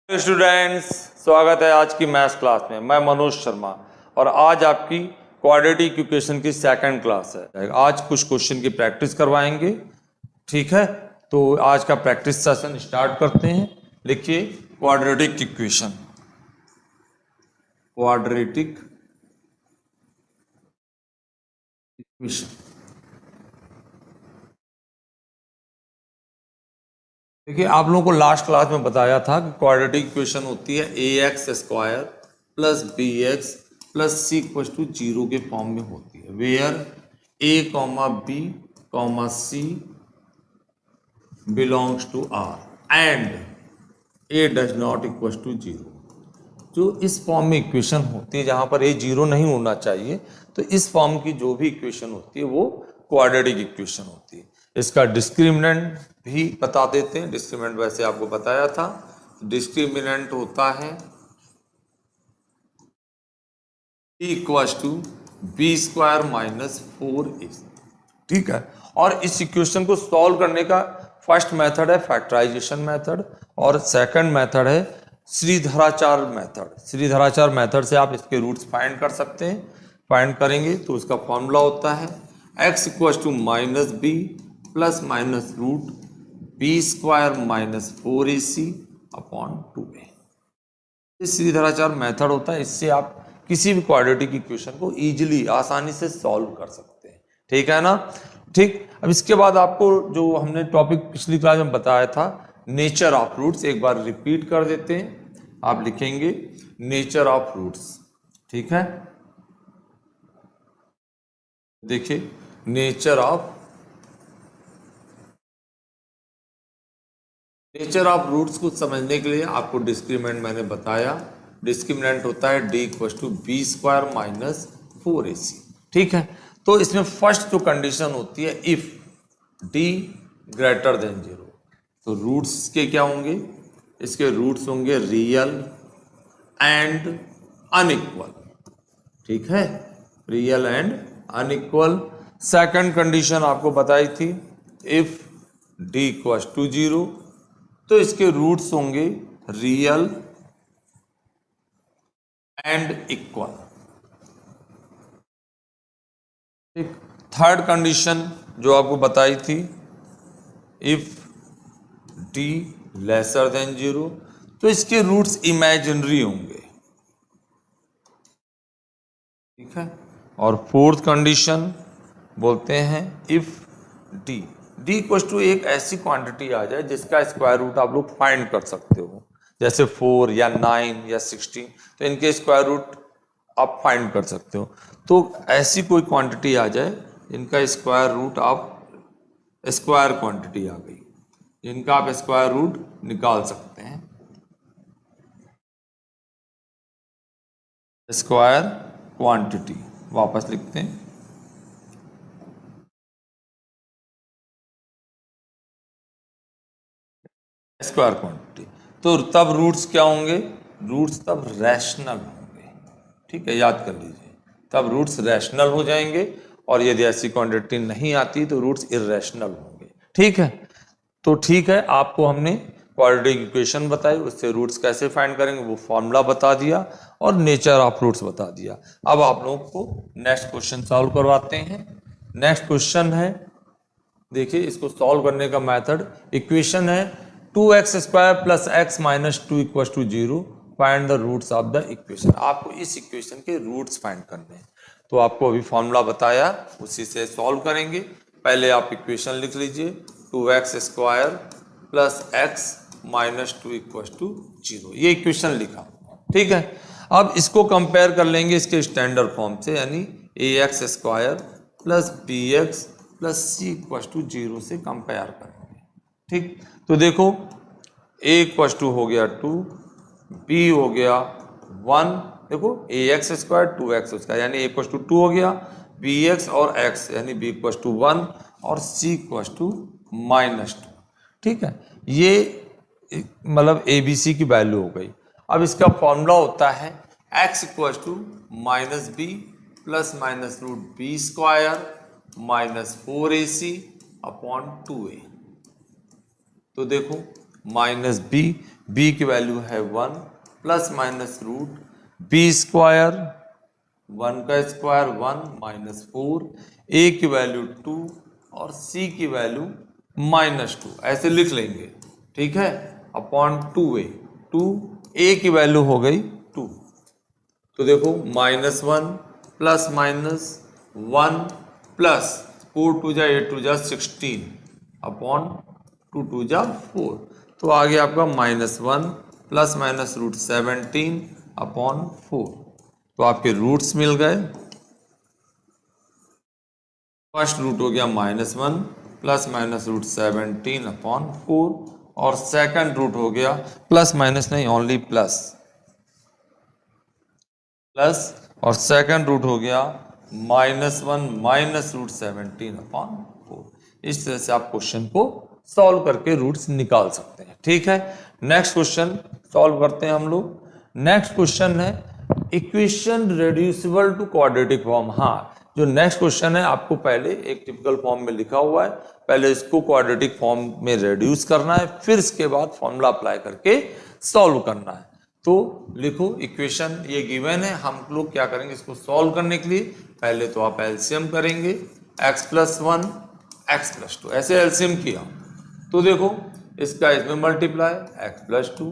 Students, स्वागत है आज की मैथ्स क्लास में। मैं मनोज शर्मा और आज आपकी क्वाड्रेटिक इक्वेशन की सेकंड क्लास है। आज कुछ क्वेश्चन की प्रैक्टिस करवाएंगे, ठीक है। तो आज का प्रैक्टिस सेशन स्टार्ट करते हैं। लिखिए क्वाड्रेटिक इक्वेशन। क्वाड्रेटिक इक्वेशन देखिए, आप लोगों को लास्ट क्लास में बताया था कि क्वाड्रेटिक इक्वेशन होती है ax square plus B X plus C equal to 0 के फॉर्म में होती है, where a comma B comma C belongs to R and a does not equal to 0। जो इस फॉर्म में इक्वेशन होती है जहां पर a 0 नहीं होना चाहिए, तो इस फॉर्म की जो भी इक्वेशन होती है वो क्वाड्रेटिक इक्वेशन होती है। इसका डिस्क्रिमिनेंट भी बता देते हैं। डिस्क्रिमिनेंट वैसे आपको बताया था, डिस्क्रिमिनेंट होता है equal to B square minus 4ac, ठीक है। और इस इक्वेशन को सॉल्व करने का फर्स्ट मेथड है फैक्टराइजेशन मेथड और सेकंड मेथड है श्रीधराचार्य मेथड। श्रीधराचार्य मेथड से आप इसके रूट्स फाइंड कर सकते हैं। फाइंड करेंगे तो उसका फॉर्मूला होता है x equal to minus B plus minus root B square minus 4ac upon 2a। इस श्रीधराचार्य मेथड होता है, इससे आप किसी भी क्वाड्रेटिक इक्वेशन को इजीली आसानी से सॉल्व कर सकते हैं, ठीक है ना। ठीक, अब इसके बाद आपको जो हमने टॉपिक पिछली क्लास में बताया था नेचर ऑफ रूट्स, एक बार रिपीट कर देते हैं। आप लिखेंगे नेचर ऑफ रूट्स, ठीक है। देखिए नेचर ऑफ रूट्स को समझने के लिए आपको डिस्क्रिमिनेंट मैंने बताया। डिस्क्रिमिनेंट होता है D equal to B square minus 4ac, ठीक है। तो इसमें फर्स्ट जो कंडीशन होती है इफ डी ग्रेटर देन 0, तो रूट्स के क्या होंगे, इसके रूट्स होंगे रियल एंड अनइक्वल, ठीक है, real and unequal. Second condition आपको बताई थी इफ डी इक्वल टू 0, तो इसके रूट्स होंगे रियल एंड इक्वल, ठीक। थर्ड कंडीशन जो आपको बताई थी इफ डी लेसर देन 0, तो इसके रूट्स इमेजिनरी होंगे, ठीक है। और फोर्थ कंडीशन बोलते हैं इफ डी इक्वल टू एक ऐसी क्वांटिटी आ जाए जिसका स्क्वायर रूट आप लोग फाइंड कर सकते हो, जैसे 4 या 9 या 16, तो इनके स्क्वायर रूट आप फाइंड कर सकते हो। तो ऐसी कोई क्वांटिटी आ जाए इनका स्क्वायर रूट, आप स्क्वायर क्वांटिटी आ गई जिनका आप स्क्वायर रूट निकाल सकते हैं। स्क्वायर क्वांटिटी वापस लिखते हैं, स्क्वायर क्वांटिटी। तो तब रूट्स क्या होंगे, रूट्स तब रैशनल होंगे, ठीक है, याद कर लीजिए। तब रूट्स रैशनल हो जाएंगे और यदि ऐसी क्वांटिटी नहीं आती तो रूट्स इरेशनल होंगे, ठीक है। तो ठीक है, आपको हमने क्वाड्रेटिक इक्वेशन बताई, उससे रूट्स कैसे फाइंड करेंगे वो फॉर्मूला बता दिया और नेचर ऑफ रूट्स बता दिया। अब आप लोगों को नेक्स्ट क्वेश्चन सॉल्व करवाते हैं। नेक्स्ट क्वेश्चन है, देखिए इसको सॉल्व करने का मेथड, इक्वेशन है 2x square plus X minus 2 equal to 0, find the roots of the equation. आपको इस इक्वेशन के रूट्स फाइंड करने हैं, तो आपको अभी फॉर्मूला बताया उसी से सॉल्व करेंगे। पहले आप इक्वेशन लिख लीजिए 2x square plus X minus 2 equal to 0, ये इक्वेशन लिखा, ठीक है। अब इसको कंपेयर कर लेंगे इसके स्टैंडर्ड फॉर्म से, यानी ax square plus B X plus C equal to 0 से कंपेयर करेंगे, ठीक। तो देखो a इक्वल टू हो गया 2, b हो गया 1, देखो ax स्क्वायर 2x स्क्वायर यानी a इक्वल टू 2 हो गया, bx और x यानी b इक्वल टू 1 और c इक्वल टू माइनस 2, ठीक है। ये मतलब ABC की वैल्यू हो गई। अब इसका फॉर्मूला होता है x equal to minus B plus minus root B square minus 4ac upon 2a। तो देखो माइनस बी, बी की वैल्यू है 1 plus minus root B square, 1 का स्क्वायर 1 माइनस 4, ए की वैल्यू 2 और सी की वैल्यू -2, ऐसे लिख लेंगे, ठीक है, अपॉन 2a, 2a की वैल्यू हो गई 2। तो देखो -1 प्लस माइनस 1 प्लस 4 2 जा 8 2 जा 16 अपॉन 2 2 जा 4, तो आ गया आपका -1 प्लस माइनस रूट 17 अपॉन 4। तो आपके रूट्स मिल गए। फर्स्ट रूट हो गया -1 प्लस माइनस रूट 17 अपॉन 4 और सेकंड रूट हो गया प्लस माइनस नहीं, ओनली प्लस और सेकंड रूट हो गया -1 माइनस रूट 17 अपॉन 4। इस तरह से आप क्वेश्चन को सॉल्व करके रूट्स निकाल सकते हैं, ठीक है। नेक्स्ट क्वेश्चन सॉल्व करते हैं हम लोग। नेक्स्ट क्वेश्चन है equation reducible to quadratic form. हाँ, जो नेक्स्ट क्वेश्चन है आपको पहले एक टिपिकल फॉर्म में लिखा हुआ है, पहले इसको क्वाड्रेटिक फॉर्म में रेड्यूस करना है, फिर इसके बाद फॉर्मूला अप्लाई करके सॉल्व करना है। तो लिखो इक्वेशन ये गिवन है, हम लोग क्या करेंगे इसको सॉल्व करने के लिए, पहले तो आप एलसीएम करेंगे x + 1 x + 2, ऐसे एलसीएम किया तो देखो इसका इसमें मल्टीप्लाई x + 2,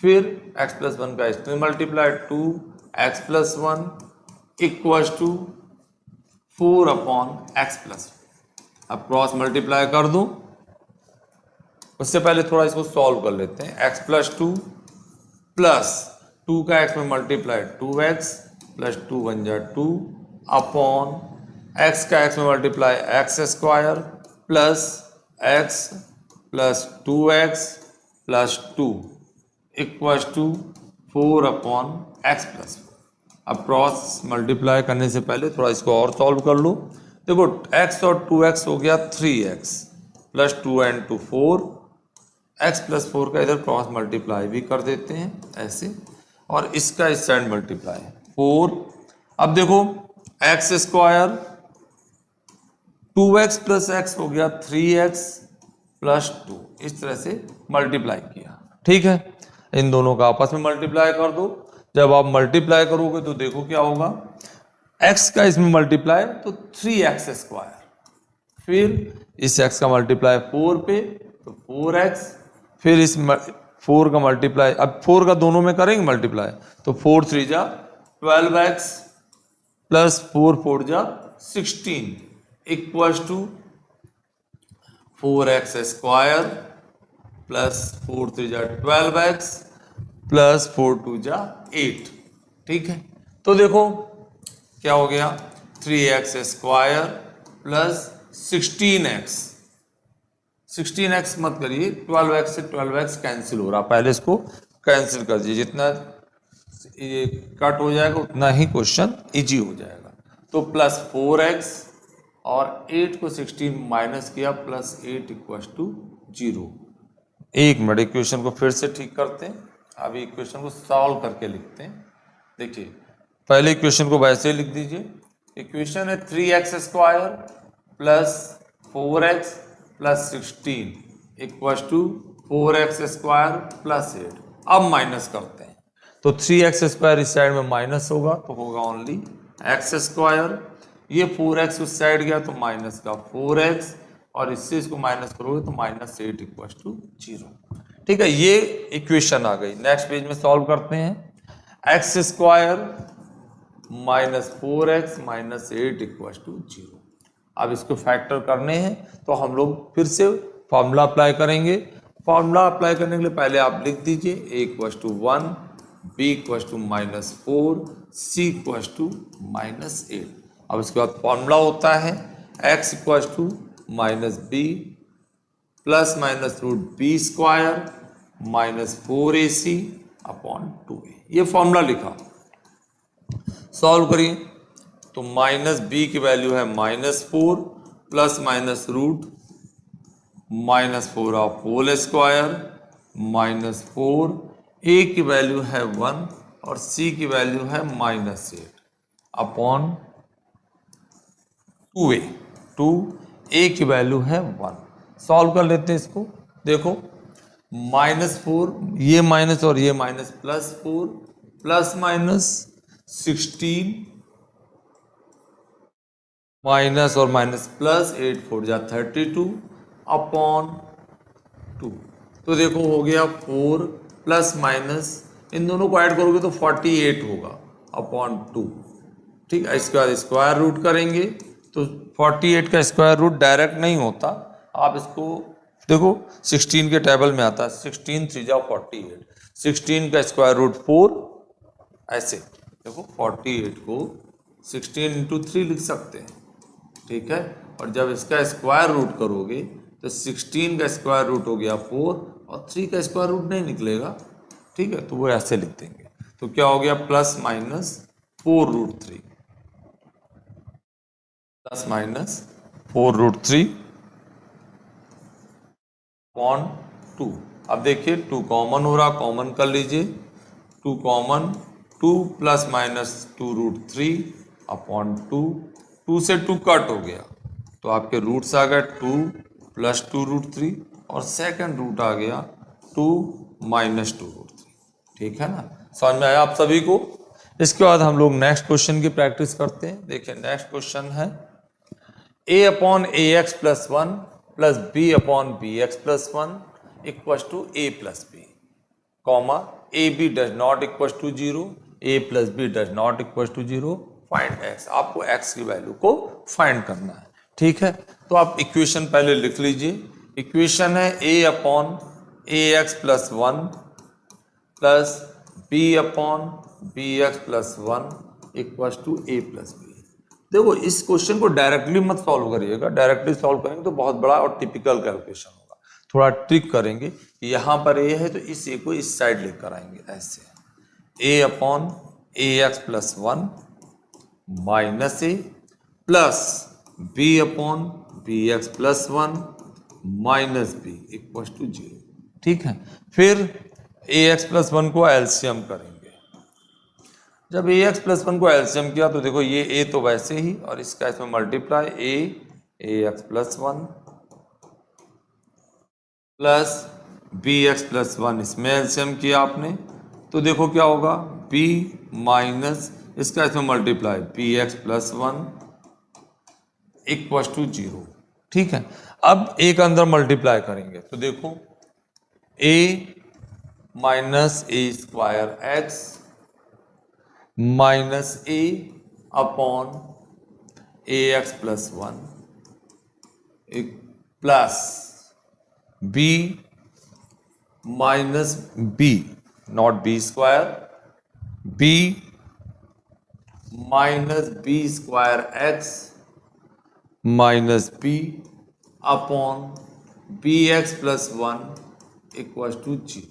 फिर x + 1 का इसमें मल्टीप्लाई 2 x + 1 = 4 अपॉन x + 1। अब क्रॉस मल्टीप्लाई कर दूं, उससे पहले थोड़ा इसको सॉल्व कर लेते हैं। x + 2 प्लस 2 का x में मल्टीप्लाई 2x प्लस 2 बन जा 2 अपॉन x का x में multiply x² plus x plus 2x plus 2 = 4 upon x + 4। अब क्रॉस मल्टीप्लाई करने से पहले थोड़ा इसको और सॉल्व कर लो। देखो x और 2x हो गया 3x प्लस 2 and 2 4, x + 4 का इधर क्रॉस मल्टीप्लाई भी कर देते हैं ऐसे, और इसका इस साइड मल्टीप्लाई 4। अब देखो x² 2x प्लस x हो गया 3x प्लस 2, इस तरह से मल्टीप्लाई किया, ठीक है। इन दोनों का आपस में मल्टीप्लाई कर दो। जब आप मल्टीप्लाई करोगे तो देखो क्या होगा, x का इसमें मल्टीप्लाई तो 3x², फिर इस x का मल्टीप्लाई 4 पे तो 4x, फिर इस 4 का मल्टीप्लाई, अब 4 का दोनों में करेंगे मल्टीप्लाई तो 4 3 जा 12x प्लस 4 4 जा 16 = 4x² प्लस 4 3 जा 12x प्लस 4 2 जा 8, ठीक है। तो देखो क्या हो गया 3x² प्लस 16x मत करिए, 12x से 12x कैंसिल हो रहा, पहले इसको कैंसिल कर दीजिए, जितना ये कट हो जाएगा उतना ही क्वेश्चन इजी हो जाएगा। तो प्लस 4x और 8 को 16 माइनस किया प्लस 8 = 0। एक मिनट इक्वेशन को फिर से ठीक करते हैं, अभी इक्वेशन को सॉल्व करके लिखते हैं। देखिए पहले इक्वेशन को वैसे ही लिख दीजिए, इक्वेशन है 3x² plus 4x plus 16 = 4x² plus 8। अब माइनस करते हैं तो 3x² इस साइड में माइनस होगा तो होगा ओनली x², ये 4x उस साइड गया तो माइनस का 4x, और इससे इसको माइनस करोगे तो -8 = 0, ठीक है। ये इक्वेशन आ गई। नेक्स्ट पेज में सॉल्व करते हैं, x² -4x -8 = 0। अब इसको फैक्टर करने हैं तो हम लोग फिर से फॉर्मूला अप्लाई करेंगे। फॉर्मूला अप्लाई करने के लिए पहले आप लिख दीजिए a = 1, b = -4, c = -8। अब इसके बाद फॉर्मूला होता है x = -b plus minus root b² -4ac upon 2a, ये फॉर्मूला लिखा। सॉल्व करिए तो -b की वैल्यू है -4 plus minus root -4 of whole square -4, a की वैल्यू है 1 और c की वैल्यू है -8 अपॉन 2a, 2a की वैल्यू है 1। सॉल्व कर लेते हैं इसको। देखो -4, ये माइनस और ये माइनस, +4 प्लस माइनस 16 माइनस और माइनस प्लस 8 4 जा 32 अपॉन 2। तो देखो हो गया 4 प्लस माइनस, इन दोनों को ऐड करोगे तो 48 होगा अपॉन 2। ठीक है, इसके बाद स्क्वायर रूट करेंगे तो 48 का स्क्वायर रूट डायरेक्ट नहीं होता, आप इसको देखो 16 के टेबल में आता है 16 3 जा 48, 16 का स्क्वायर रूट 4, ऐसे देखो 48 को 16 इंटू 3 लिख सकते हैं। ठीक है, और जब इसका स्क्वायर रूट करोगे तो 16 का स्क्वायर रूट हो गया 4 और 3 का स्क्वायर रूट नहीं निकलेगा। ठीक है, तो वो ऐसे लिख देंगे। तो क्या हो गया plus minus 4√3, plus minus 4√3 upon 2। अब देखिए 2 कॉमन हो रहा, कॉमन कर लीजिए, 2 कॉमन, 2 प्लस माइनस 2√3 अपॉन 2, 2 से 2 कट हो गया तो आपके रूट्स आ गए 2 प्लस 2√3 और सेकंड रूट आ गया 2 माइनस 2√3। ठीक है ना, समझ में आया आप सभी को। इसके बाद हम लोग नेक्स्ट क्वेश्चन की प्रैक्टिस करते हैं। देखिए नेक्स्ट क्वेश्चन है a upon A X plus 1 plus B upon B X plus 1 equal to A plus B, comma A B does not equal to 0, A plus B does not equal to 0, find X. आपको X की value को find करना है। ठीक है, तो आप equation पहले लिख लीजिए। इक्वेशन है a upon A X plus 1 plus B upon B X plus 1 equal to A plus B. देखो इस क्वेश्चन को डायरेक्टली मत सॉल्व करिएगा, डायरेक्टली सॉल्व करेंगे तो बहुत बड़ा और टिपिकल कैलकुलेशन होगा। थोड़ा ट्रिक करेंगे, यहाँ पर ए है तो इस ए को इस साइड लेकर आएंगे ऐसे, A upon A X plus 1 minus A plus B upon B X plus 1 minus B equal to 0। ठीक है, फिर ए एक्स प्लस 1 को एलसीएम करेंगे। जब ए एक्स प्लस 1 को एलसीएम किया तो देखो ये ए तो वैसे ही और इसका इसमें multiply A X plus 1 plus B X plus 1 इसमें एलसीएम किया आपने तो देखो क्या होगा बी माइनस इसका इसमें multiply B X plus 1 equal to 0। ठीक है, अब ए का अंदर मल्टीप्लाई करेंगे तो देखो A minus A square X minus A upon A X plus 1 plus B minus B not B square, B minus B square X minus B upon B X plus 1 equal to 0।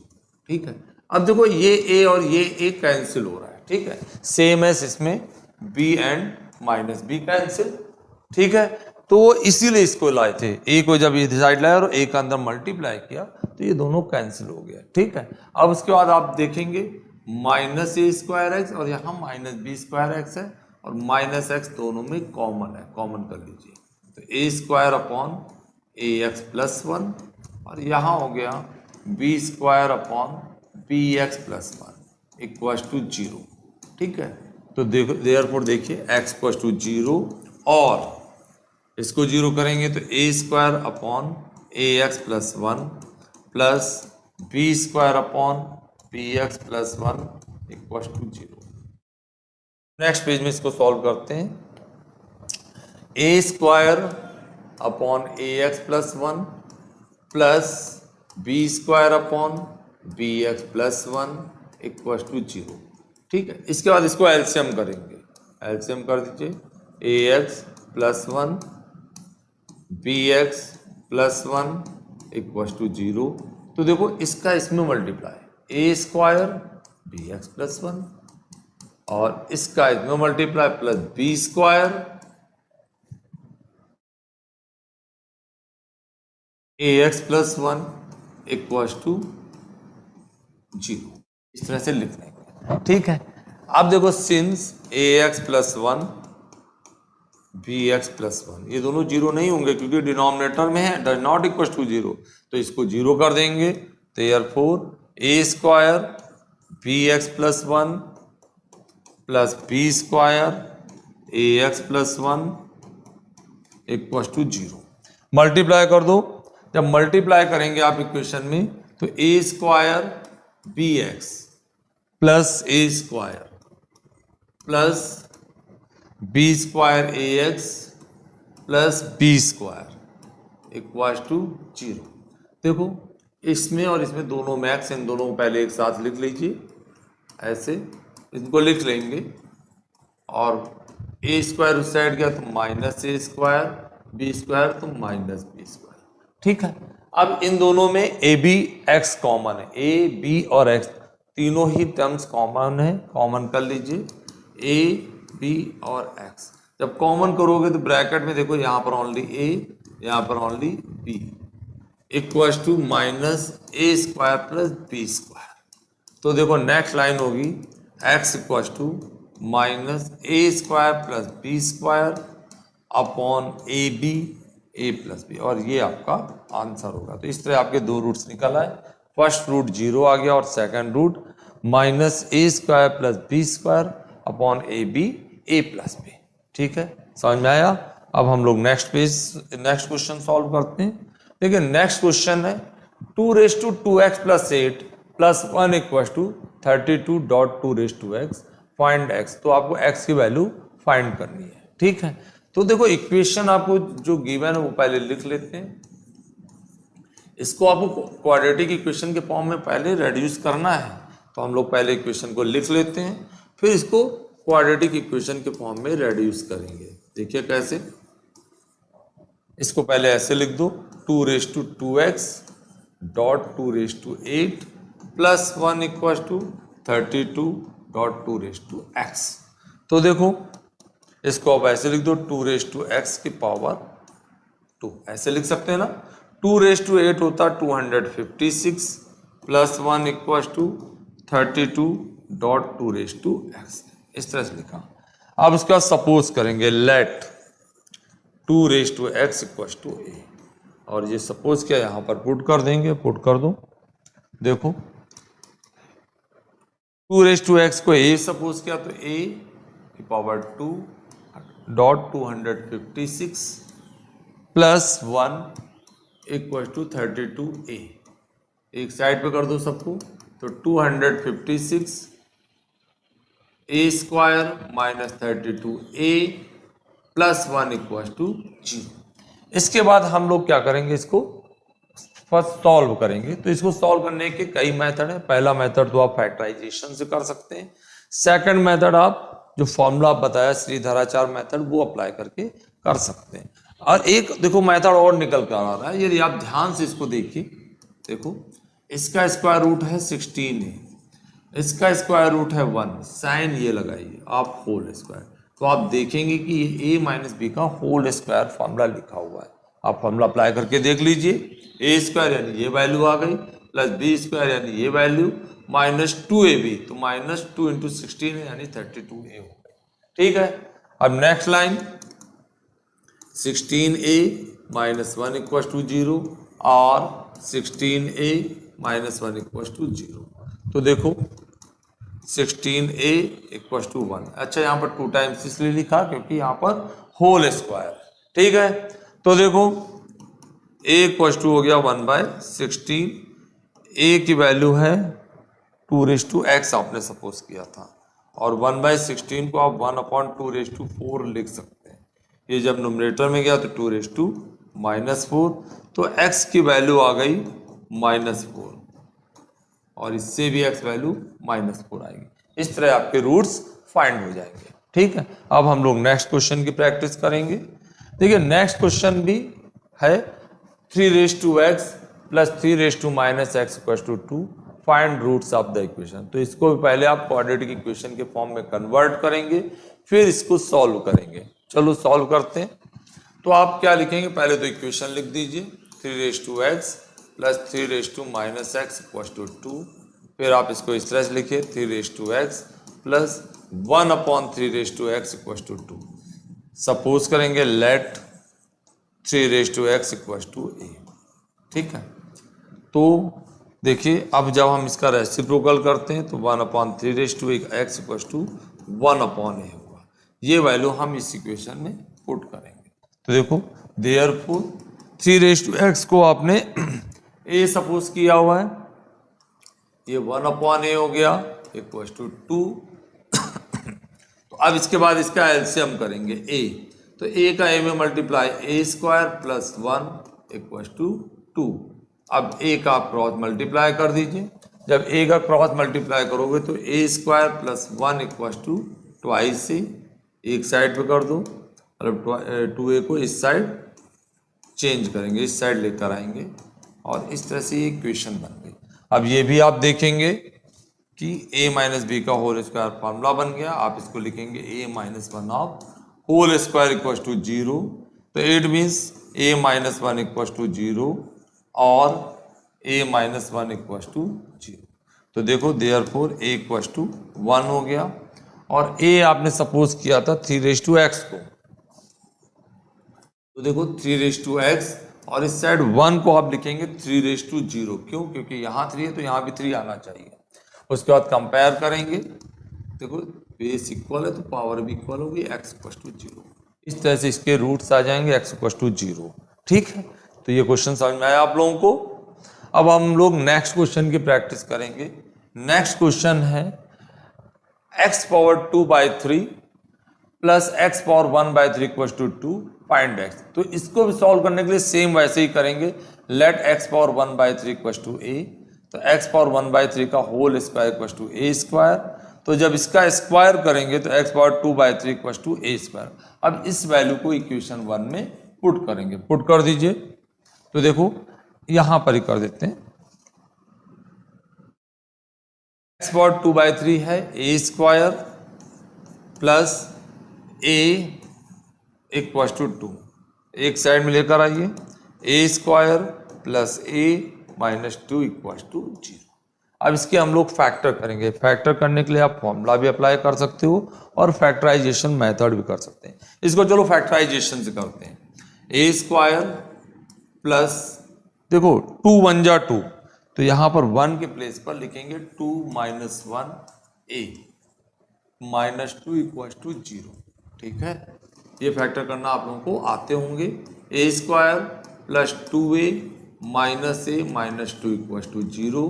ठीक है, अब देखो ये ए और ये ए cancel हो रहा है। ठीक है, सेम एस इसमें B and minus B cancel. ठीक है, तो इसीलिए इसको लाए थे, ए को जब ये साइड लाया और ए का अंदर मल्टीप्लाई किया तो ये दोनों कैंसिल हो गया। ठीक है, अब उसके बाद आप देखेंगे माइनस ए स्क्वायर एक्स और यहाँ माइनस बी स्क्वायर एक्स है और माइनस एक्स दोनों में कॉमन है, कॉमन कर लीजिए तो A square upon A X plus 1 और यहाँ हो गया B square upon B X plus 1 equal to 0। ठीक है, तो देखो देयरफॉर देखिए एक्स इक्वल टू 0 और इसको 0 करेंगे तो A square upon A X plus 1 plus B square upon B X plus 1 equal to 0। Next page में इसको सॉल्व करते हैं। A square upon A X plus 1 plus B square upon B X plus 1 equal to 0। ठीक है, इसके बाद इसको LCM करेंगे, एलसीएम कर दीजिए A X plus 1 B X plus 1 equal to 0। तो देखो इसका इसमें multiply A square B X plus 1 और इसका इसमें multiply plus B square A X plus 1 equal to 0। इस तरह से लिखने का। ठीक है, अब देखो since A X plus 1 B X plus 1 ये दोनों 0 नहीं होंगे क्योंकि डिनोमिनेटर में है, डज नॉट इक्वल टू 0, तो इसको 0 कर देंगे therefore A square B X plus 1 plus B square A X plus 1 equal to 0। Multiply कर दो। जब मल्टीप्लाई करेंगे आप इक्वेशन में तो A square B X plus A square plus B square A X plus B square equal to 0। देखो इसमें और इसमें दोनों मैक्स, इन दोनों को पहले एक साथ लिख लीजिए, ऐसे इनको लिख लेंगे और ए स्क्वायर उस साइड गया तो माइनस ए स्क्वायर, बी स्क्वायर तो माइनस बी स्क्वायर। ठीक है, अब इन दोनों में ए बी एक्स कॉमन है, ए बी और एक्स तीनों ही टर्म्स कॉमन है, कॉमन कर लीजिए ए बी और एक्स। जब कॉमन करोगे तो ब्रैकेट में देखो यहाँ पर ओनली ए, यहाँ पर only B equal to minus A square plus B square. तो देखो नेक्स्ट लाइन होगी X equal to minus A square plus B square upon A B A plus B, और ये आपका आंसर होगा। तो इस तरह आपके दो रूट्स निकल आए, फर्स्ट रूट 0 आ गया और second root minus A square plus B square upon A B A plus B. ठीक है, समझ में आया। अब हम लोग नेक्स्ट क्वेश्चन सॉल्व करते हैं। देखिए नेक्स्ट क्वेश्चन है 2⁵2x plus 8 plus 1 equal to 32.2⁵x find x। तो आपको x की वैल्यू फाइंड करनी है। ठीक है, तो देखो इक्वेशन आपको जो गिवन है वो पहले लिख लेते हैं। इसको आपको क्वाड्रेटिक इक्वेशन के फॉर्म में पहले रेड्यूस करना है, तो हम लोग पहले इक्वेशन को लिख लेते हैं, फिर इसको क्वाड्रेटिक इक्वेशन के फॉर्म में रेड्यूस करेंगे। देखिए कैसे, इसको पहले ऐसे लिख दो 2⁵2x dot 2⁵8 plus 1 equal to 32.2⁵x। तो देखो इसको आप ऐसे लिख दो 2⁵x की पावर 2, ऐसे लिख सकते हैं ना। 2⁵8 होता 256 प्लस 1 इक्वल टू 32.2⁵x, इस तरह से लिखा। अब इसका सपोज करेंगे late 2⁵x equal to a, और ये सपोज क्या यहाँ पर पुट कर देंगे, पुट कर दो। देखो 2⁵x को a सपोज किया तो a की power 2 dot 256 plus 1 equal to 32a, एक साइड पे कर दो सबको, तो 256 a square minus 32a plus 1 equal to 0। इसके बाद हम लोग क्या करेंगे, इसको फर्स्ट सॉल्व करेंगे। तो इसको सॉल्व करने के कई मेथड है। पहला मेथड तो आप फैक्टराइजेशन से कर सकते हैं, सेकंड मेथड आप जो फॉर्मूला बताया श्रीधराचार्य मेथड वो अप्लाई करके कर सकते हैं, और एक देखो मेथड और निकल कर आ रहा है, यदि आप ध्यान से इसको देखिए। देखो इसका स्क्वायर रूट है 16a, इसका स्क्वायर रूट है 1, साइन ये लगाइए आप होल स्क्वायर, तो आप देखेंगे कि ये a माइनस बी का होल स्क्वायर फॉर्मूला लिखा हुआ है। आप फॉर्मूला अप्लाई करके देख लीजिए, ए स्क्वायर यानी ये वैल्यू आ गई प्लस बी स्क्वायर यानी ये वैल्यू माइनस 2ab, तो माइनस 2 इंटू 16 है यानी 32a हो गई। ठीक है, अब next line 16a minus 1 equal to 0 और 16a माइनस 1 इक्वल टू 0। तो देखो 16a इक्वल टू 1, अच्छा यहाँ पर 2 टाइम्स इसलिए लिखा क्योंकि यहाँ पर होल स्क्वायर। ठीक है, तो देखो a इक्वल टू हो गया 1/16, a की वैल्यू है 2⁵x आपने सपोज किया था, और 1/16 को आप 1/2⁴ लिख सकते हैं। ये जब न्यूमरेटर में गया तो 2⁻⁻4, तो x की वैल्यू आ गई -4, और इससे भी x वैल्यू -4 आएगी। इस तरह आपके रूट्स फाइंड हो जाएंगे। ठीक है, अब हम लोग नेक्स्ट क्वेश्चन की प्रैक्टिस करेंगे। देखिए नेक्स्ट क्वेश्चन भी है 3⁵x plus 3⁻⁻x equal to 2 find roots of the equation. तो इसको भी पहले आप क्वाड्रेटिक इक्वेशन के फॉर्म में कन्वर्ट करेंगे, फिर इसको सॉल्व करेंगे। चलो सॉल्व करते हैं। तो आप क्या लिखेंगे, पहले तो इक्वेशन लिख दीजिए 3⁵x plus 3⁻⁻x equal to 2, फिर आप इसको इस तरह से लिखिए 3⁵x plus 1/3⁵x equal to 2। Suppose करेंगे let 3⁵x equal to a। ठीक है, तो देखिए अब जब हम इसका रेसिप्रोकल करते हैं तो 1/3 raise to x equals to 1/a होगा। ये वैल्यू हम इस इक्वेशन में पुट करेंगे। तो देखो देयरफॉर 3 रेज़ टू x को आपने a सपोज किया हुआ है, ये 1/a हो गया इक्वल्स टू 2। तो अब इसके बाद इसका एलसीएम करेंगे a, तो a का a में multiply a² plus 1 equals to 2। अब a का क्रॉस मल्टीप्लाई कर दीजिए, जब a का क्रॉस मल्टीप्लाई करोगे तो a² plus 1 equals to twice से एक साइड पे कर दो, मतलब 2a को इस साइड चेंज करेंगे, इस साइड लेकर आएंगे और इस तरह से ये इक्वेशन बन गई। अब ये भी आप देखेंगे कि a माइनस बी का होल स्क्वायर फॉर्मूला बन गया। आप इसको लिखेंगे a minus 1 of whole square equals to 0। तो it means a minus 1 equals to 0 और a माइनस 1 इक्वल्स टू 0। तो देखो देयरफॉर a इक्वल्स टू 1 हो गया और a आपने सपोज किया था 3 रेज़ टू x को। तो देखो 3 रेज़ टू x और इस साइड 1 को आप लिखेंगे 3 रेज़ टू 0। क्यों? क्योंकि यहाँ 3 है तो यहाँ भी 3 आना चाहिए। उसके बाद कंपेयर करेंगे, देखो बेस इक्वल है तो पावर भी इक्वल होगी, x इक्वल्स टू 0। इस तरह से इसके रूट्स आ जाएंगे x इक्वल्स टू 0। ठीक है, तो ये क्वेश्चन समझ में आया आप लोगों को। अब हम लोग नेक्स्ट क्वेश्चन की प्रैक्टिस करेंगे। नेक्स्ट क्वेश्चन है x power 2/3 plus x power 1/3 equals to 2 find x। तो इसको भी सॉल्व करने के लिए सेम वैसे ही करेंगे। Let x power 1/3 equals to a, तो x पावर 1/3 का whole square equals to a²। तो जब इसका स्क्वायर करेंगे तो x power 2/3 equals to a²। अब इस वैल्यू को इक्वेशन 1 में पुट करेंगे, पुट कर दीजिए। तो देखो यहां पर ही कर देते हैं, x पावर 2/3 है a² plus a equals to 2, एक साइड में लेकर आइए, a² plus a minus 2 equals to 0। अब इसके हम लोग फैक्टर करेंगे। फैक्टर करने के लिए आप फॉर्मूला भी अप्लाई कर सकते हो और फैक्टराइजेशन मेथड भी कर सकते हैं। इसको चलो फैक्टराइजेशन से करते हैं। a² प्लस देखो 2 1 जा 2, तो यहाँ पर 1 के प्लेस पर लिखेंगे 2 minus 1 a minus 2 equals to 0। ठीक है, ये फैक्टर करना आप लोगों को आते होंगे। a² plus 2a minus a minus 2 equals to 0।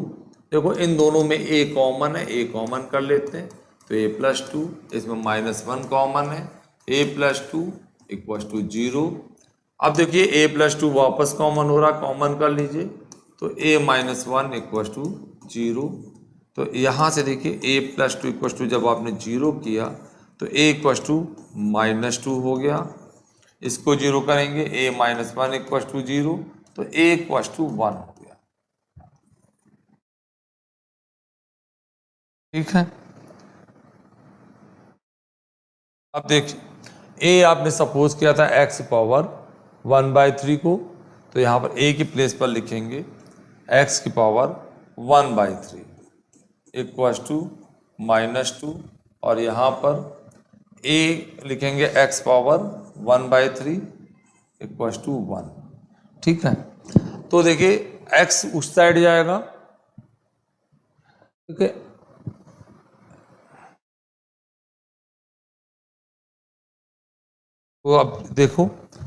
देखो इन दोनों में a कॉमन है, a कॉमन कर लेते हैं तो a प्लस 2, इसमें माइनस 1 कॉमन है, a प्लस 2 इक्वल्स टू 0। अब देखिए a प्लस 2 वापस कॉमन हो रहा, कॉमन कर लीजिए तो a माइनस 1 इक्वल्स टू 0। तो यहाँ से देखिए a प्लस 2 इक्वल्स टू जब आपने 0 किया तो a इक्वल्स टू माइनस 2 हो गया। इसको 0 करेंगे a माइनस 1 इक्वल्स टू 0, तो a इक्वल्स टू 1 हो गया। ठीक है, अब देखिए a आपने सपोज किया था x पावर 1/3 को, तो यहाँ पर a की प्लेस पर लिखेंगे x की पावर 1/3 इक्वल्स टू माइनस 2 और यहाँ पर a लिखेंगे x पावर 1/3 इक्वल्स टू 1। ठीक है, तो देखिए x उस साइड जाएगा। ठीक है, तो अब देखो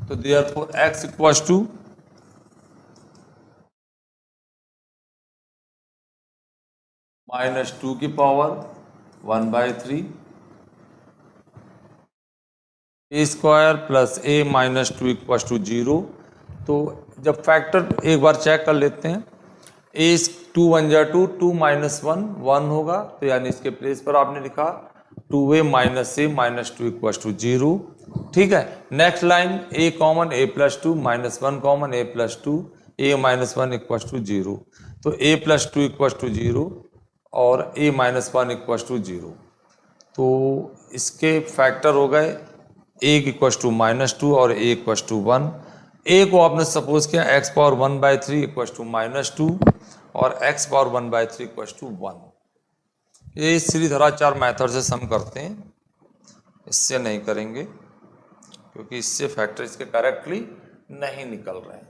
तो therefore x equals to minus 2 की power 1/3 a² plus a minus 2 equals to 0। तो जब फैक्टर एक बार चेक कर लेते हैं, a 2 1 जा 2, 2 माइनस 1 1 होगा, तो यानी इसके प्लेस पर आपने लिखा 2a minus a minus 2 equals to 0। ठीक है, next line a common, a plus 2 minus 1 common, a plus 2 a minus 1 equals to 0। तो a प्लस 2 इक्वल्स टू 0 और a माइनस 1 इक्वल्स टू 0। तो इसके फैक्टर हो गए a इक्वल्स टू माइनस 2 और a equals to 1। a को आपने suppose किया x power 1/3 equals to minus 2 और x पावर 1/3 इक्वल्स टू 1। ये श्रीधराचार्य मेथड से सम करते हैं, इससे नहीं करेंगे क्योंकि इससे फैक्टर इसके करेक्टली नहीं निकल रहे हैं।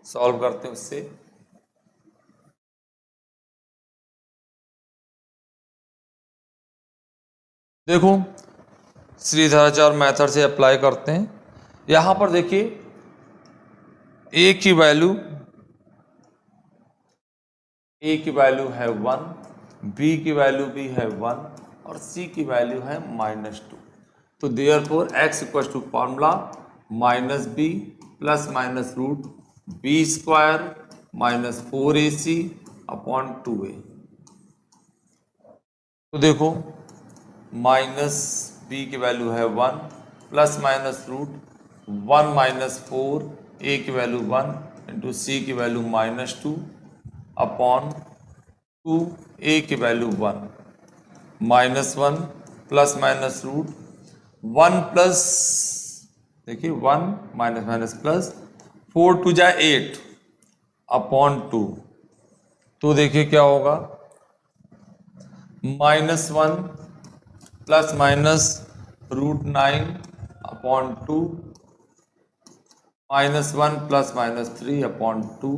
सॉल्व करते हैं उससे। देखो श्रीधराचार्य मेथड से अप्लाई करते हैं। यहां पर देखिए ए की वैल्यू है 1, बी की वैल्यू भी है 1 और सी की वैल्यू है -2। तो therefore x equal to formula -b plus minus root B square -4ac upon 2a। तो देखो -b की वैल्यू है 1 प्लस माइनस रूट 1 -4, a की वैल्यू 1 इंटू सी की वैल्यू -2 अपॉन 2, a की value 1 -1 plus minus root 1 plus, देखिए 1 minus plus 4 to जा 8 upon 2। तो देखिए क्या होगा -1 plus minus root 9 upon 2 -1 plus -3 upon 2।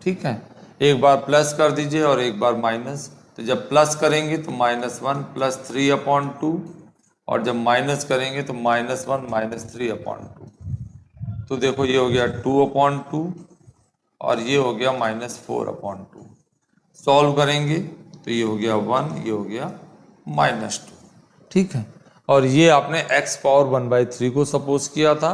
ठीक है, एक बार प्लस कर दीजिए और एक बार माइनस। तो जब प्लस करेंगे तो -1 प्लस 3 अपॉन 2 और जब माइनस करेंगे तो -1 -3 अपॉन 2। तो देखो ये हो गया 2 अपॉन 2 और ये हो गया -4 अपॉन 2। सॉल्व करेंगे तो ये हो गया 1, ये हो गया -2। ठीक है, और ये आपने x पावर 1/3 को सपोज किया था।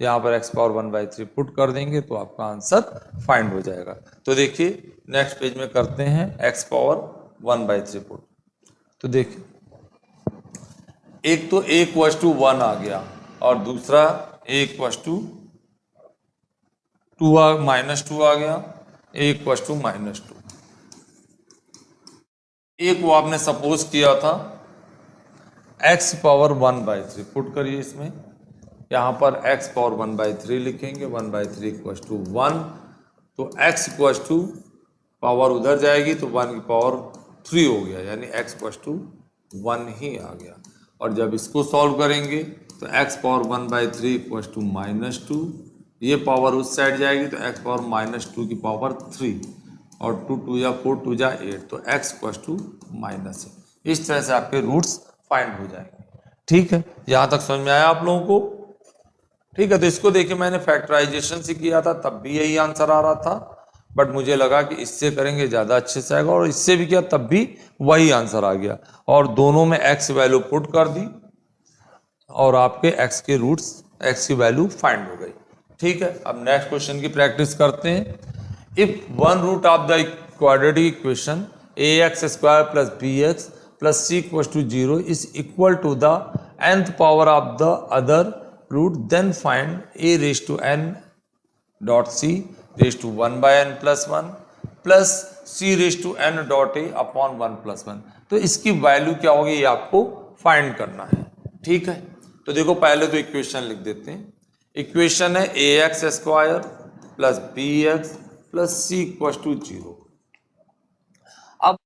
यहाँ पर x पावर 1/3 पुट कर देंगे तो आपका आंसर फाइंड हो जाएगा। तो देखिए नेक्स्ट पेज में करते हैं x पावर 1/3 पुट। तो देखिए एक तो a इक्वल्स टू 1 आ गया और दूसरा a इक्वल्स टू -2 आ गया, a इक्वल्स टू -2। एक वो आपने सपोज किया था x पावर 1/3 पुट करिए इसमें। यहाँ पर x पावर 1/3 लिखेंगे, 1/3 इक्वल्स टू 1। तो x इक्वल्स टू पावर उधर जाएगी तो 1 की पावर 3 हो गया, यानी x इक्वल्स टू 1 ही आ गया। और जब इसको सॉल्व करेंगे तो x पावर 1/3 इक्वल्स टू -2, ये पावर उस साइड जाएगी तो x पावर -2 की पावर 3 और 2 2 जा 4 2 जा 8, तो x इक्वल्स टू -8। इस तरह से आपके रूट्स फाइंड हो जाएंगे। ठीक है, यहाँ तक समझ में आया आप लोगों को? ठीक है, तो इसको देखिए मैंने फैक्टराइजेशन से किया था तब भी यही आंसर आ रहा था, बट मुझे लगा कि इससे करेंगे ज़्यादा अच्छे से आएगा, और इससे भी किया तब भी वही आंसर आ गया। और दोनों में x वैल्यू पुट कर दी और आपके x के रूट्स, x की वैल्यू फाइंड हो गई। ठीक है, अब नेक्स्ट क्वेश्चन की प्रैक्टिस करते हैं। If one root of the quadratic equation ax² plus bx plus c equals to 0 is equal to the nth power of the other root, then find a raise to n dot c raise to 1/n plus 1 plus c raise to n dot a upon 1 plus 1। तो इसकी value क्या होगी ये आपको find करना है। ठीक है, तो देखो पहले तो इक्वेशन लिख देते हैं। इक्वेशन है ax² plus bx plus c equal to 0। अब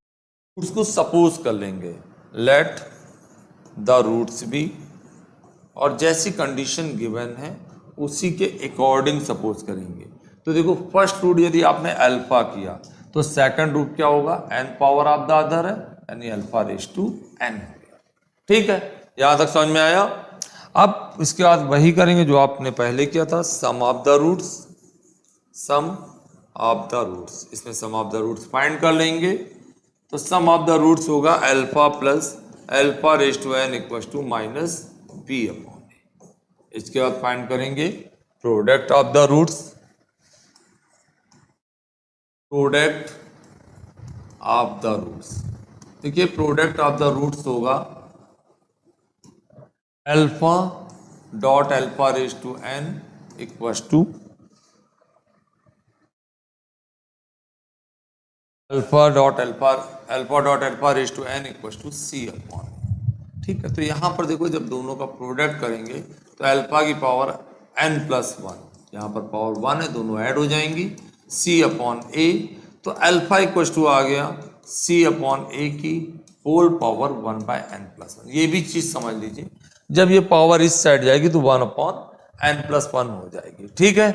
उसको सपोज कर लेंगे, लेट द रूट्स बी, और जैसी कंडीशन गिवन है उसी के अकॉर्डिंग सपोज करेंगे। तो देखो फर्स्ट रूट यदि आपने अल्फा किया तो सेकंड रूट क्या होगा, n power of the other है, यानी अल्फा रेज टू n हो गया। ठीक है, यहां तक समझ में आया? अब इसके बाद वही करेंगे जो आपने पहले किया था, sum of the roots, sum of the roots. इसमें sum of the roots find कर लेंगे। तो सम ऑफ द रूट्स होगा alpha plus alpha raise to n equal to minus B upon A. इसके बाद फाइंड करेंगे product of the roots, product of the roots. देखिए product of the roots होगा alpha dot alpha raise to n equal to alpha dot alpha raise to n equal to c upon. ठीक है, तो यहाँ पर देखो जब दोनों का प्रोडक्ट करेंगे तो अल्फा की पावर n प्लस 1, यहाँ पर पावर 1 है, दोनों ऐड हो जाएंगी, c अपॉन a। तो अल्फा इक्वल टू आ गया c अपॉन a की होल पावर 1/n प्लस 1। ये भी चीज समझ लीजिए, जब ये पावर इस साइड जाएगी तो 1 अपॉन n प्लस 1 हो जाएगी। ठीक है,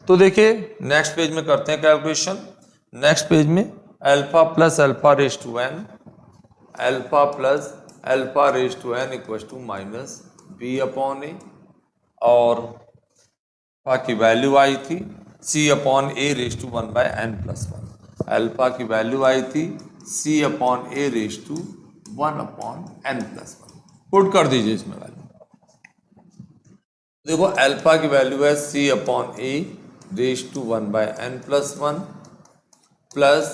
तो देखिए नेक्स्ट पेज में करते हैं कैलकुलेशन। नेक्स्ट पेज में alpha plus alpha raise to n, alpha plus alpha raise to N equal to minus B upon A, और अल्फा की वैल्यू आई थी C upon A raise to 1/n+1। Alpha की value आई थी C upon A raise to 1/n+1। Put कर दीजिए इसमें वैल्यू। देखो अल्फा की वैल्यू है सी upon A raise to 1/n+1 plus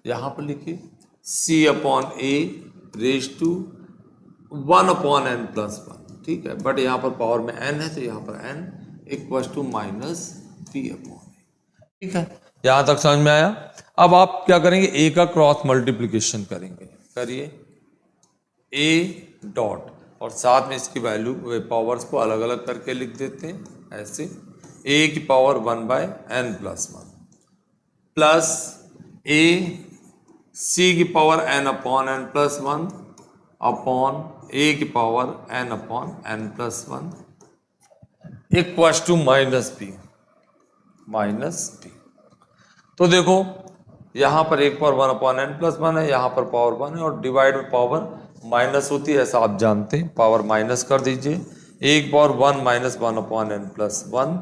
यहाँ पर लिखिए सी upon A raise to 1/n+1। ठीक है, बट यहाँ पर पावर में n है तो यहाँ पर n equal to minus B upon A. ठीक है, यहाँ तक समझ में आया। अब आप क्या करेंगे, ए का क्रॉस मल्टीप्लिकेशन करेंगे, करिए ए डॉट और साथ में इसकी वैल्यू पावर्स को अलग अलग करके लिख देते हैं ऐसे, ए की पावर 1/n+1 प्लस ए सी की पावर n/n+1 अपॉन ए की power n/n+1 equal to minus B. तो देखो यहाँ पर एक पावर 1/n+1 है, यहाँ पर पावर 1 है और डिवाइड में पावर माइनस होती है, ऐसा आप जानते हैं। पावर माइनस कर दीजिए, एक power 1 minus 1/n+1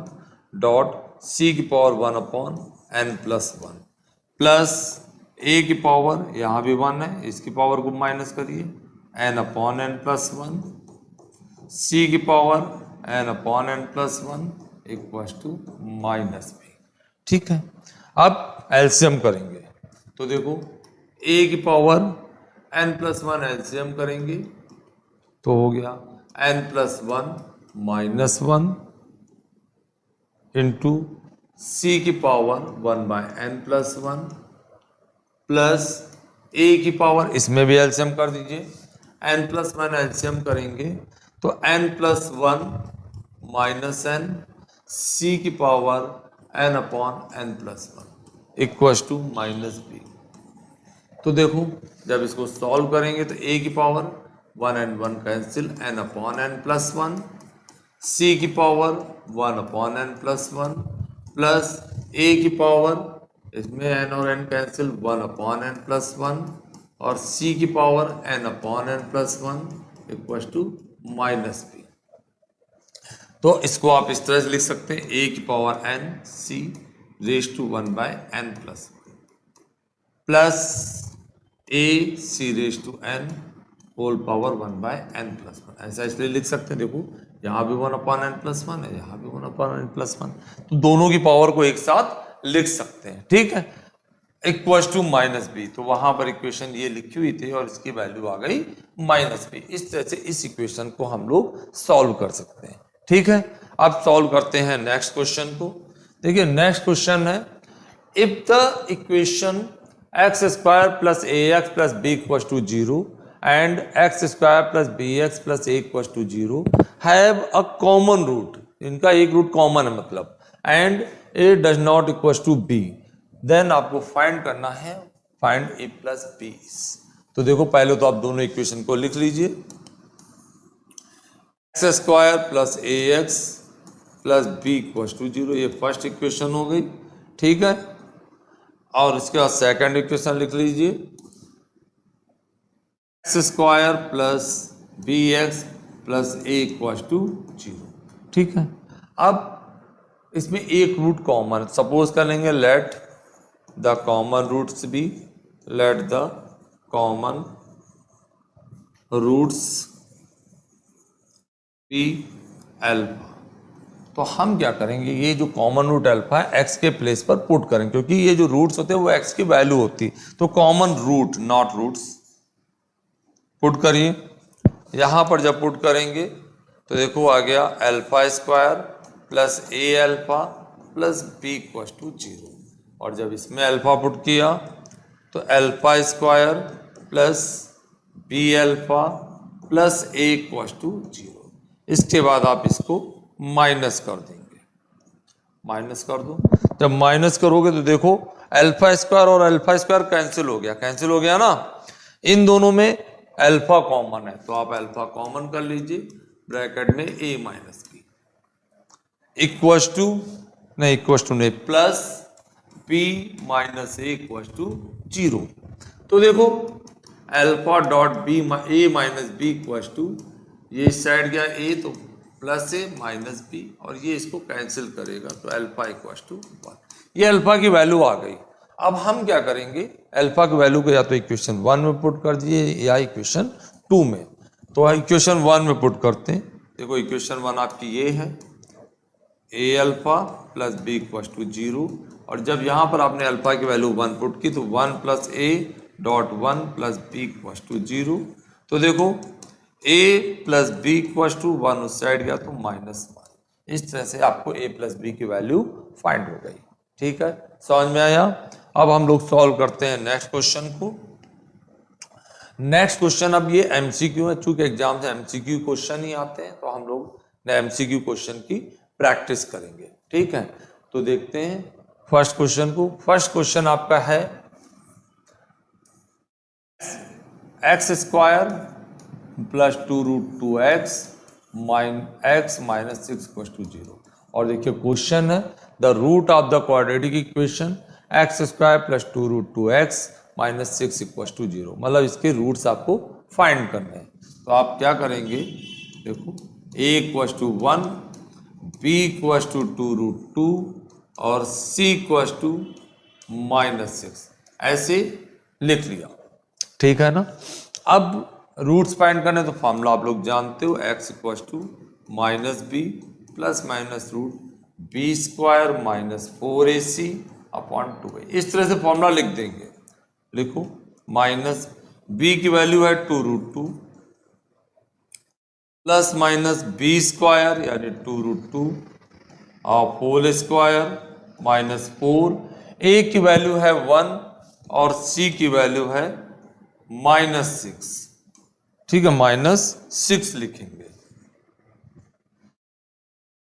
dot C की पावर 1/n+1 प्लस ए की पावर यहाँ भी 1 है, इसकी पावर को माइनस करिए n/n+1 सी की power n/n+1 equal to minus B. ठीक है, अब एलसीएम करेंगे तो देखो ए की पावर n+1 एलसीएम करेंगे तो हो गया n+1 -1 इंटू सी की पावर 1/n+1 प्लस ए की पावर, इसमें भी एलसीएम कर दीजिए, n+1 एलसीएम करेंगे तो n+1 -n सी की power n/n+1 equal to minus B. तो देखो जब इसको सॉल्व करेंगे तो ए की power 1 and 1 cancel, n/n+1 C की पावर 1/n+1 प्लस ए की पावर, इसमें n और n कैंसिल, 1/n+1 और सी की power n/n+1 equal to minus B. तो इसको आप इस तरह से लिख सकते हैं, ए की power n c raise to 1/n+1 plus a c raise to n whole power 1/n+1। ऐसा इसलिए लिख सकते हैं, देखो यहाँ भी 1/n+1 है, यहाँ भी 1/n+1, तो दोनों की पावर को एक साथ लिख सकते हैं। ठीक है, इक्वल टू माइनस बी। तो वहां पर इक्वेशन ये लिखी हुई थी और इसकी वैल्यू आ गई माइनस बी। इस तरह से इस इक्वेशन को हम लोग सॉल्व कर सकते हैं। ठीक है, अब सॉल्व करते हैं नेक्स्ट क्वेश्चन को। देखिए नेक्स्ट क्वेश्चन है, if the equation x² + ax + b = 0 and x² + bx + a = 0 have a common root, इनका एक रूट कॉमन है मतलब, and a does not equals to b, then आपको फाइंड करना है फाइंड a + b। तो देखो पहले तो आप दोनों इक्वेशन को लिख लीजिए, x² + ax + b = 0, ये फर्स्ट इक्वेशन हो गई। ठीक है, और इसके बाद सेकंड इक्वेशन लिख लीजिए, x² + bx + a = 0। ठीक है, अब इसमें एक रूट कॉमन, सपोज कर लेंगे let the common roots be, let the common roots be alpha. तो हम क्या करेंगे, ये जो कॉमन रूट अल्फा है x के प्लेस पर पुट करेंगे, क्योंकि ये जो रूट्स होते हैं वो x की वैल्यू होती है, तो common root not roots put करिए। यहां पर जब पुट करेंगे तो देखो आ गया α² + a α + b = 0, और जब इसमें अल्फा पुट किया तो α² + b α + a = 0। इसके बाद आप इसको माइनस कर देंगे, माइनस कर दो। जब माइनस करोगे तो देखो α² और α² कैंसिल हो गया ना, इन दोनों में अल्फा कॉमन है, तो आप अल्फा कॉमन कर लीजिए, ब्रैकेट में a - b इक्वल टू नहीं प्लस b - a = 0। तो देखो alpha dot b a minus B equal to, ये इस साइड गया ए तो प्लस ए माइनस बी, और ये इसको कैंसिल करेगा तो अल्फा इक्वल टू 1। ये अल्फा की वैल्यू आ गई। अब हम क्या करेंगे, अल्फा की वैल्यू को या तो इक्वेशन 1 में पुट कर दिए या इक्वेशन 2 में। तो इक्वेशन 1 में पुट करते हैं। देखो इक्वेशन 1 आपकी ये है, A alpha plus B equal to 0, और जब यहाँ पर आपने अल्फा की वैल्यू 1 पुट की तो 1 plus a dot 1 plus B equal to 0। तो देखो a plus B equal to 1 उस साइड गया तो -1। इस तरह से आपको a प्लस बी की वैल्यू फाइंड हो गई। ठीक है, समझ में आया। अब हम लोग सॉल्व करते हैं नेक्स्ट क्वेश्चन को। नेक्स्ट क्वेश्चन, अब ये एमसीक्यू है, चूंकि एग्जाम से एमसीक्यू क्वेश्चन ही आते हैं तो हम लोग एमसीक्यू क्वेश्चन की प्रैक्टिस करेंगे। ठीक है, तो देखते हैं फर्स्ट क्वेश्चन को। फर्स्ट क्वेश्चन आपका है x square plus 2√2x x minus 6 equal to 0। और देखिए क्वेश्चन है the root of the quadratic equation x square plus 2√2x minus 6 equal to 0, मतलब इसके रूट्स आपको फाइंड करने हैं। तो आप क्या करेंगे, देखो a equal to 1, b equal to 2√2 और c इक्वल टू -6, ऐसे लिख लिया। ठीक है ना। अब रूट्स फाइंड करने तो फॉर्मूला आप लोग जानते हो, x equal to minus B plus minus root B square minus 4ac upon 2a। इस तरह से फॉर्मूला लिख देंगे। लिखो माइनस b की वैल्यू है 2√2 प्लस माइनस बी स्क्वायर यानी 2√2 और होल स्क्वायर माइनस 4, a की वैल्यू है 1 और c की वैल्यू है -6। ठीक है, -6 लिखेंगे,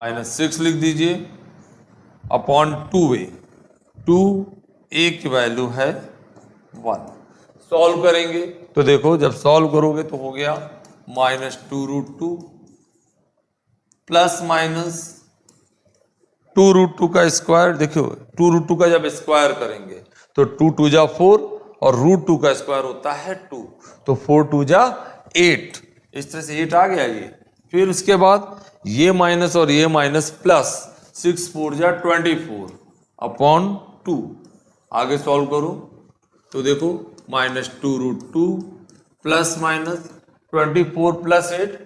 -6 लिख दीजिए अपॉन 2a। 2a की वैल्यू है 1। सॉल्व करेंगे तो देखो जब सॉल्व करोगे तो हो गया -2√2 प्लस माइनस 2√2 का स्क्वायर। देखो 2√2 का जब स्क्वायर करेंगे तो 2 2 जा 4 और √2 का स्क्वायर होता है 2, तो 4 2 जा 8। इस तरह से 8 आ गया ये। फिर उसके बाद ये माइनस और ये माइनस प्लस 6 4 जा 24 अपॉन 2। आगे सॉल्व करो तो देखो -2√2 प्लस माइनस 24 प्लस 8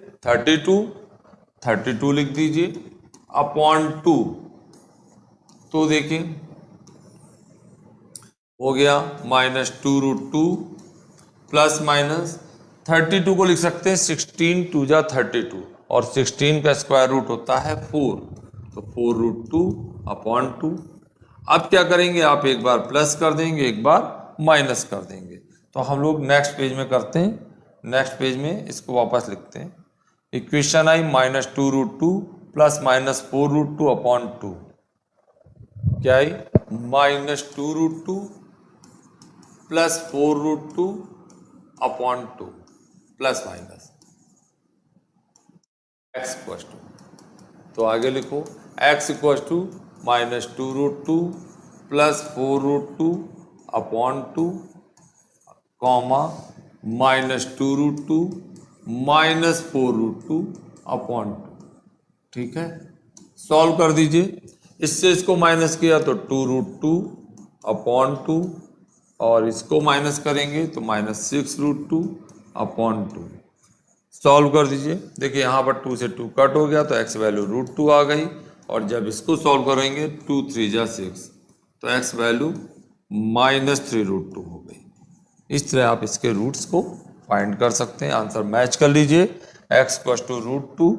32 लिख दीजिए अपॉन 2। तो देखिए हो गया -2√2 प्लस माइनस 32 को लिख सकते हैं 16 2 जा 32 और 16 का स्क्वायर रूट होता है 4, तो 4√2 अपॉन 2। अब क्या करेंगे, आप एक बार प्लस कर देंगे एक बार माइनस कर देंगे। तो हम लोग नेक्स्ट पेज में करते हैं। नेक्स्ट पेज में इसको वापस लिखते हैं। इक्वेशन आई -2√2 प्लस -4√2 अपॉन 2। क्या आई -2√2 plus 4√2 upon 2 plus minus x equal to, तो आगे लिखो x equal to -2√2 plus 4√2 upon 2 comma -2√2 minus 4√2 upon 2। ठीक है, सॉल्व कर दीजिए। इससे इसको माइनस किया तो 2√2 अपॉन 2 और इसको माइनस करेंगे तो -6√2 अपॉन 2। सॉल्व कर दीजिए। देखिए यहाँ पर 2 से 2 कट हो गया तो x वैल्यू √2 आ गई, और जब इसको सॉल्व करेंगे 2 3 जा 6 तो x वैल्यू -3√2 हो गई। इस तरह आप इसके रूट्स को फाइंड कर सकते हैं। आंसर मैच कर लीजिए, x इक्वल टू √2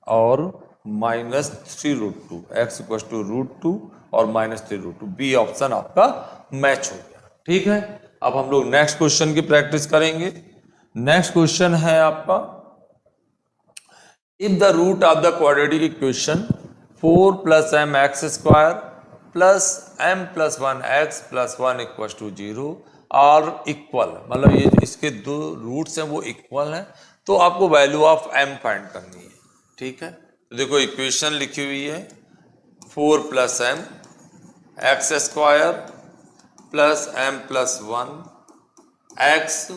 और -3√2, x इक्वल टू √2 और -3√2। बी ऑप्शन आपका मैच हो गया। ठीक है, अब हम लोग नेक्स्ट क्वेश्चन की प्रैक्टिस करेंगे। नेक्स्ट क्वेश्चन है आपका, if the root of the quadratic equation 4 + mx square plus m + 1x + 1 equal to 0 और इक्वल, मतलब ये इसके दो रूट्स हैं वो इक्वल हैं, तो आपको वैल्यू ऑफ m फाइंड करनी है। ठीक है, तो देखो इक्वेशन लिखी हुई है 4 + m x square plus m + 1 x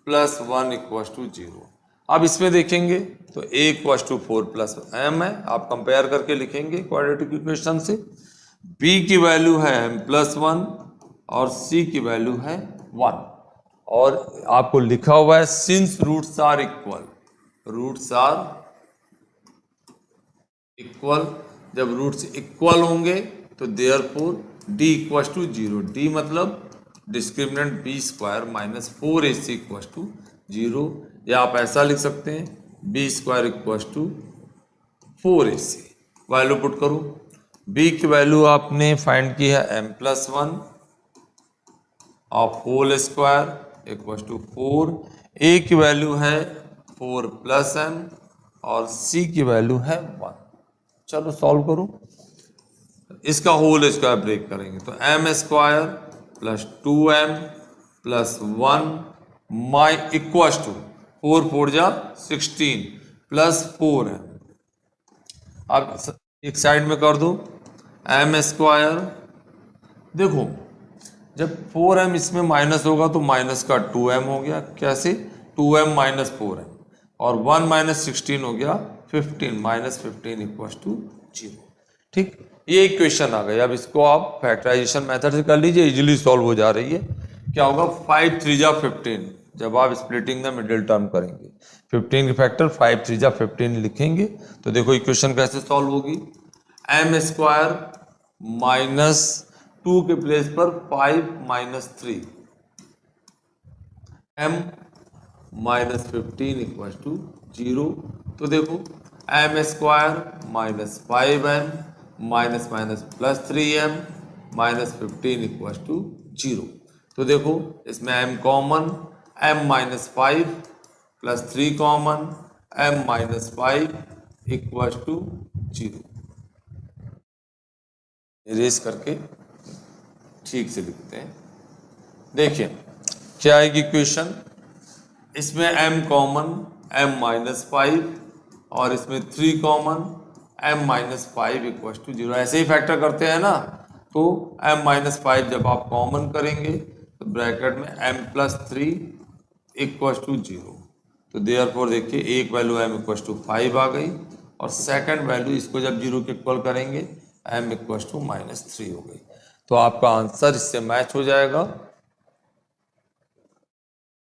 plus 1 equal to 0। अब इसमें देखेंगे तो a equal to 4 plus m है, आप कंपेयर करके लिखेंगे क्वाड्रेटिक इक्वेशन से। b की वैल्यू है m प्लस 1 और c की वैल्यू है 1, और आपको लिखा हुआ है since roots are equal, roots are equal, जब रूट्स इक्वल होंगे तो therefore d equal to 0, d मतलब discriminant b square minus 4ac equal to 0, या आप ऐसा लिख सकते हैं b square equal to 4ac। Value put करो, b की वैल्यू आपने फाइंड की है m plus 1 of whole square equal to 4, a की वैल्यू है 4 प्लस m और c की वैल्यू है 1। चलो सॉल्व करो, इसका होल स्क्वायर ब्रेक करेंगे तो m square plus 2m plus 1 माई इक्व टू 4 4 जा 16 प्लस 4m। अब एक साइड में कर दो m स्क्वायर, देखो जब 4m इसमें माइनस होगा तो माइनस का 2m हो गया, कैसे 2m माइनस 4m, और 1 माइनस 16 हो गया 15, माइनस 15 इक्व टू 0। ठीक, ये इक्वेशन आ गई। अब इसको आप फैक्टराइजेशन मेथड से कर लीजिए, इजीली सॉल्व हो जा रही है। क्या होगा 5 3 जा 15, जब आप स्प्लिटिंग द मिडिल टर्म करेंगे 15 की फैक्टर 5 3 जा 15 लिखेंगे तो देखो इक्वेशन कैसे सॉल्व होगी, m स्क्वायर माइनस 2 के प्लेस पर 5 minus 3, m minus 15 equal to 0। तो देखो m square minus 5m minus minus plus 3m minus 15 equal to 0। तो देखो इसमें m common, m minus 5 plus 3 common, m minus 5 equal to 0। Erase करके ठीक से लिखते हैं। देखिए क्या आएगी इक्वेशन, इसमें m कॉमन m माइनस 5 और इसमें 3 common m minus 5 equal to 0। ऐसे ही फैक्टर करते हैं ना, तो m माइनस 5 जब आप कॉमन करेंगे तो ब्रैकेट में m प्लस 3 इक्व टू 0। तो देयरफॉर देखिए एक वैल्यू m इक्व टू 5 आ गई, और सेकंड वैल्यू इसको जब 0 के इक्वल करेंगे m इक्व टू माइनस 3 हो गई। तो आपका आंसर इससे मैच हो जाएगा।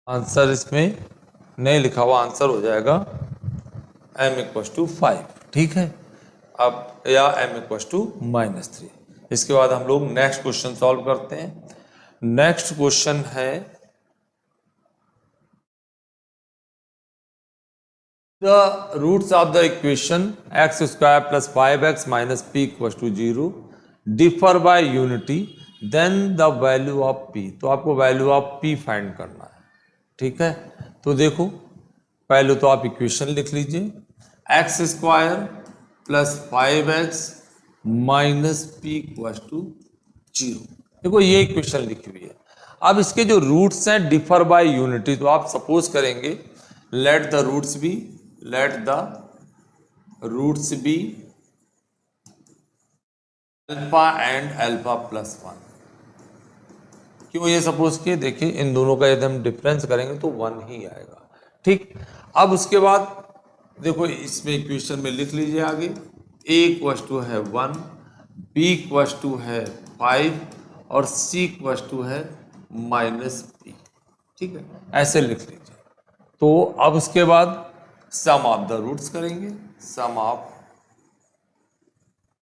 आंसर इसमें नहीं लिखा हुआ, आंसर हो जाएगा m इक्व टू 5। ठीक है, अब या m इक्व टू माइनस 3। इसके बाद हम लोग नेक्स्ट क्वेश्चन सॉल्व करते हैं। नेक्स्ट क्वेश्चन है the roots of the equation x square plus 5x minus p equal to 0 differ by unity, then the value of p। तो आपको वैल्यू ऑफ p फाइंड करना है। ठीक है, तो देखो पहले तो आप इक्वेशन लिख लीजिए, x square plus 5x minus p equal to 0। देखो ये इक्वेशन लिखी हुई है। अब इसके जो रूट्स हैं डिफर बाय यूनिटी, तो आप सपोज करेंगे let the roots be alpha and alpha plus 1। क्यों ये सपोज किए, देखिए इन दोनों का यदि हम डिफरेंस करेंगे तो 1 ही आएगा। ठीक, अब उसके बाद देखो इसमें इक्वेशन में लिख लीजिए आगे, a इक्व टू है 1, b इक्व टू है 5 और c इक्व टू है माइनस p। ठीक है, ऐसे लिख लीजिए। तो अब उसके बाद सम ऑफ द रूट्स करेंगे, सम ऑफ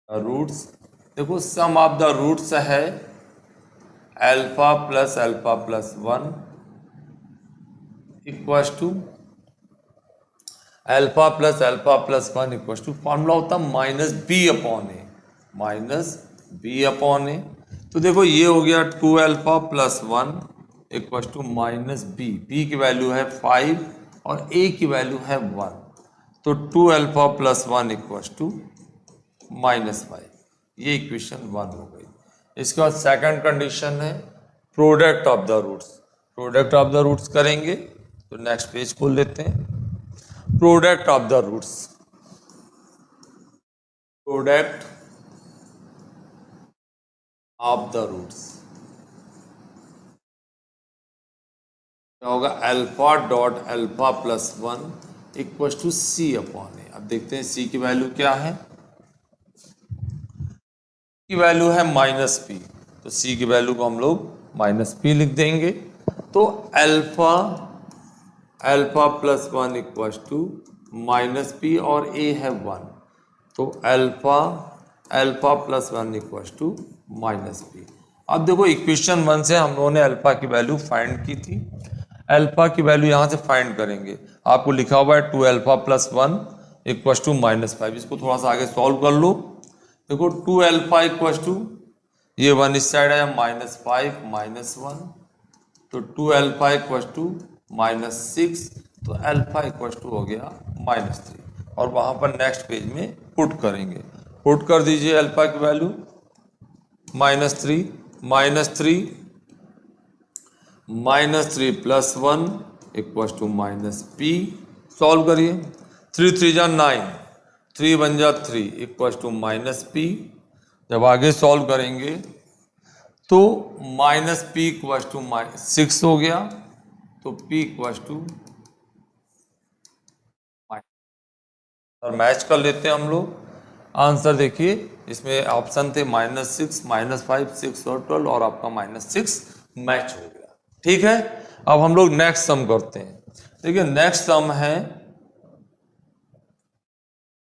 द रूट्स। देखो सम ऑफ द रूट्स है alpha plus 1 equal to alpha plus 1 equal to formula होता माइनस बी अपॉन ए। तो देखो ये हो गया 2 alpha plus 1 equal to minus b की वैल्यू है 5 और ए की वैल्यू है 1, तो 2 alpha plus 1 equal to minus 5। ये इक्वेशन 1 हो गई। इसके बाद सेकंड कंडीशन है product of the roots. Product of the roots करेंगे तो नेक्स्ट पेज खोल लेते हैं। Product of the roots, product of the roots. क्या होगा, alpha dot alpha plus 1 equal to C upon A. अब देखते हैं सी की वैल्यू क्या है। की वैल्यू है माइनस पी, तो सी की वैल्यू को हम लोग माइनस पी लिख देंगे। तो alpha alpha plus 1 equal to minus p और ए है 1, तो alpha alpha plus 1 equal to minus p. अब देखो इक्वेशन 1 से हम लोगों ने अल्फा की वैल्यू फाइंड की थी, अल्फा की वैल्यू यहाँ से फाइंड करेंगे। आपको लिखा हुआ है 2 अल्फा प्लस 1 इक्वल टू -5। इसको थोड़ा सा आगे सॉल्व कर लो। देखो 2 अल्फा इक्वल टू, ये 1 इस साइड है, -5 -1, तो 2 अल्फा इक्वल टू -6, तो अल्फा इक्वल टू हो गया -3। और वहाँ पर नेक्स्ट पेज में पुट करेंगे, पुट कर दीजिए अल्फा की value -3 plus 1 equal to -p। Solve करिए, 3 3 जा 9, 3 बन जा 3 इक्वल टू -p। जब आगे सॉल्व करेंगे तो -p इक्वल टू 6 हो गया, तो p इक्वल टू, और मैच कर लेते हैं हम लोग आंसर। देखिए इसमें ऑप्शन थे -6 -5 6 और 12, और आपका -6 मैच हो गया। ठीक है, अब हम लोग नेक्स्ट सम करते हैं। देखिए नेक्स्ट सम है,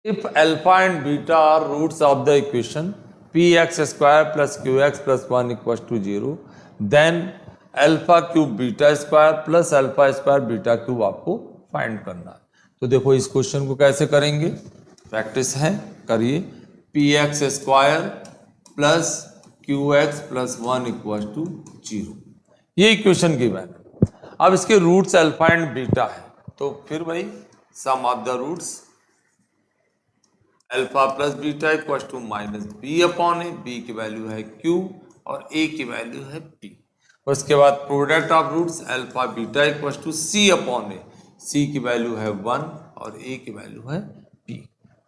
if alpha and beta are roots of the equation px² plus qx plus 1 equal to 0, then alpha cube beta square plus alpha square beta cube आपको फाइंड करना है। तो देखो इस क्वेश्चन को कैसे करेंगे, प्रैक्टिस है, करिए। px² plus qx plus 1 equal to 0, ये इक्वेशन गिवन है। अब इसके रूट्स अल्फा एंड बीटा है, तो फिर भाई sum of the roots alpha plus beta equal to -b upon A, B की वैल्यू है q और a की वैल्यू है p। उसके बाद product of roots alpha beta equal to c upon A, c की वैल्यू है 1 और a की वैल्यू है p।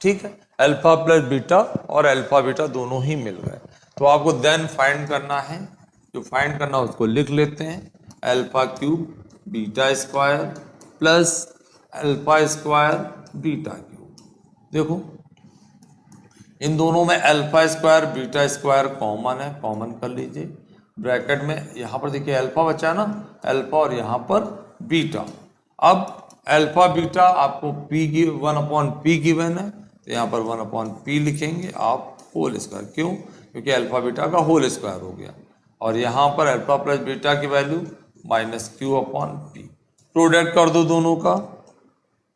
ठीक है, अल्फा प्लस बीटा और अल्फा बीटा दोनों ही मिल गए। तो आपको देन फाइंड करना है, जो फाइंड करना है उसको लिख लेते हैं। Alpha cube beta square plus alpha square beta cube. देखो इन दोनों में alpha square beta square common है, कॉमन कर लीजिए। ब्रैकेट में यहाँ पर देखिए अल्फा बचा है ना, अल्फा और यहाँ पर बीटा। अब अल्फा बीटा आपको p की 1/p गिवन है, तो यहाँ पर 1/p लिखेंगे आप होल स्क्वायर। क्यों? क्योंकि अल्फा बीटा का होल स्क्वायर हो गया। और यहाँ पर अल्फा प्लस बीटा की वैल्यू -q/p। प्रोडक्ट कर दो दोनों का,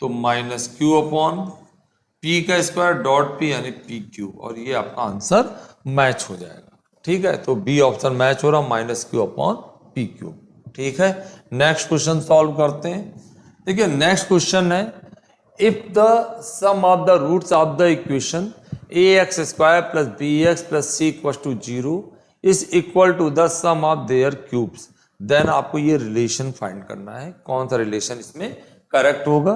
तो -q/p का स्क्वायर डॉट p यानी pq, और ये आपका आंसर मैच हो जाएगा। ठीक है, तो बी ऑप्शन मैच हो रहा, -q/pq। ठीक है, नेक्स्ट क्वेश्चन सॉल्व करते हैं। देखिए नेक्स्ट क्वेश्चन है, if the sum of the roots of the equation ax² plus bx plus c equal to 0 is equal to the sum of their cubes, then आपको ये relation find करना है, कौन सा रिलेशन इसमें करेक्ट होगा।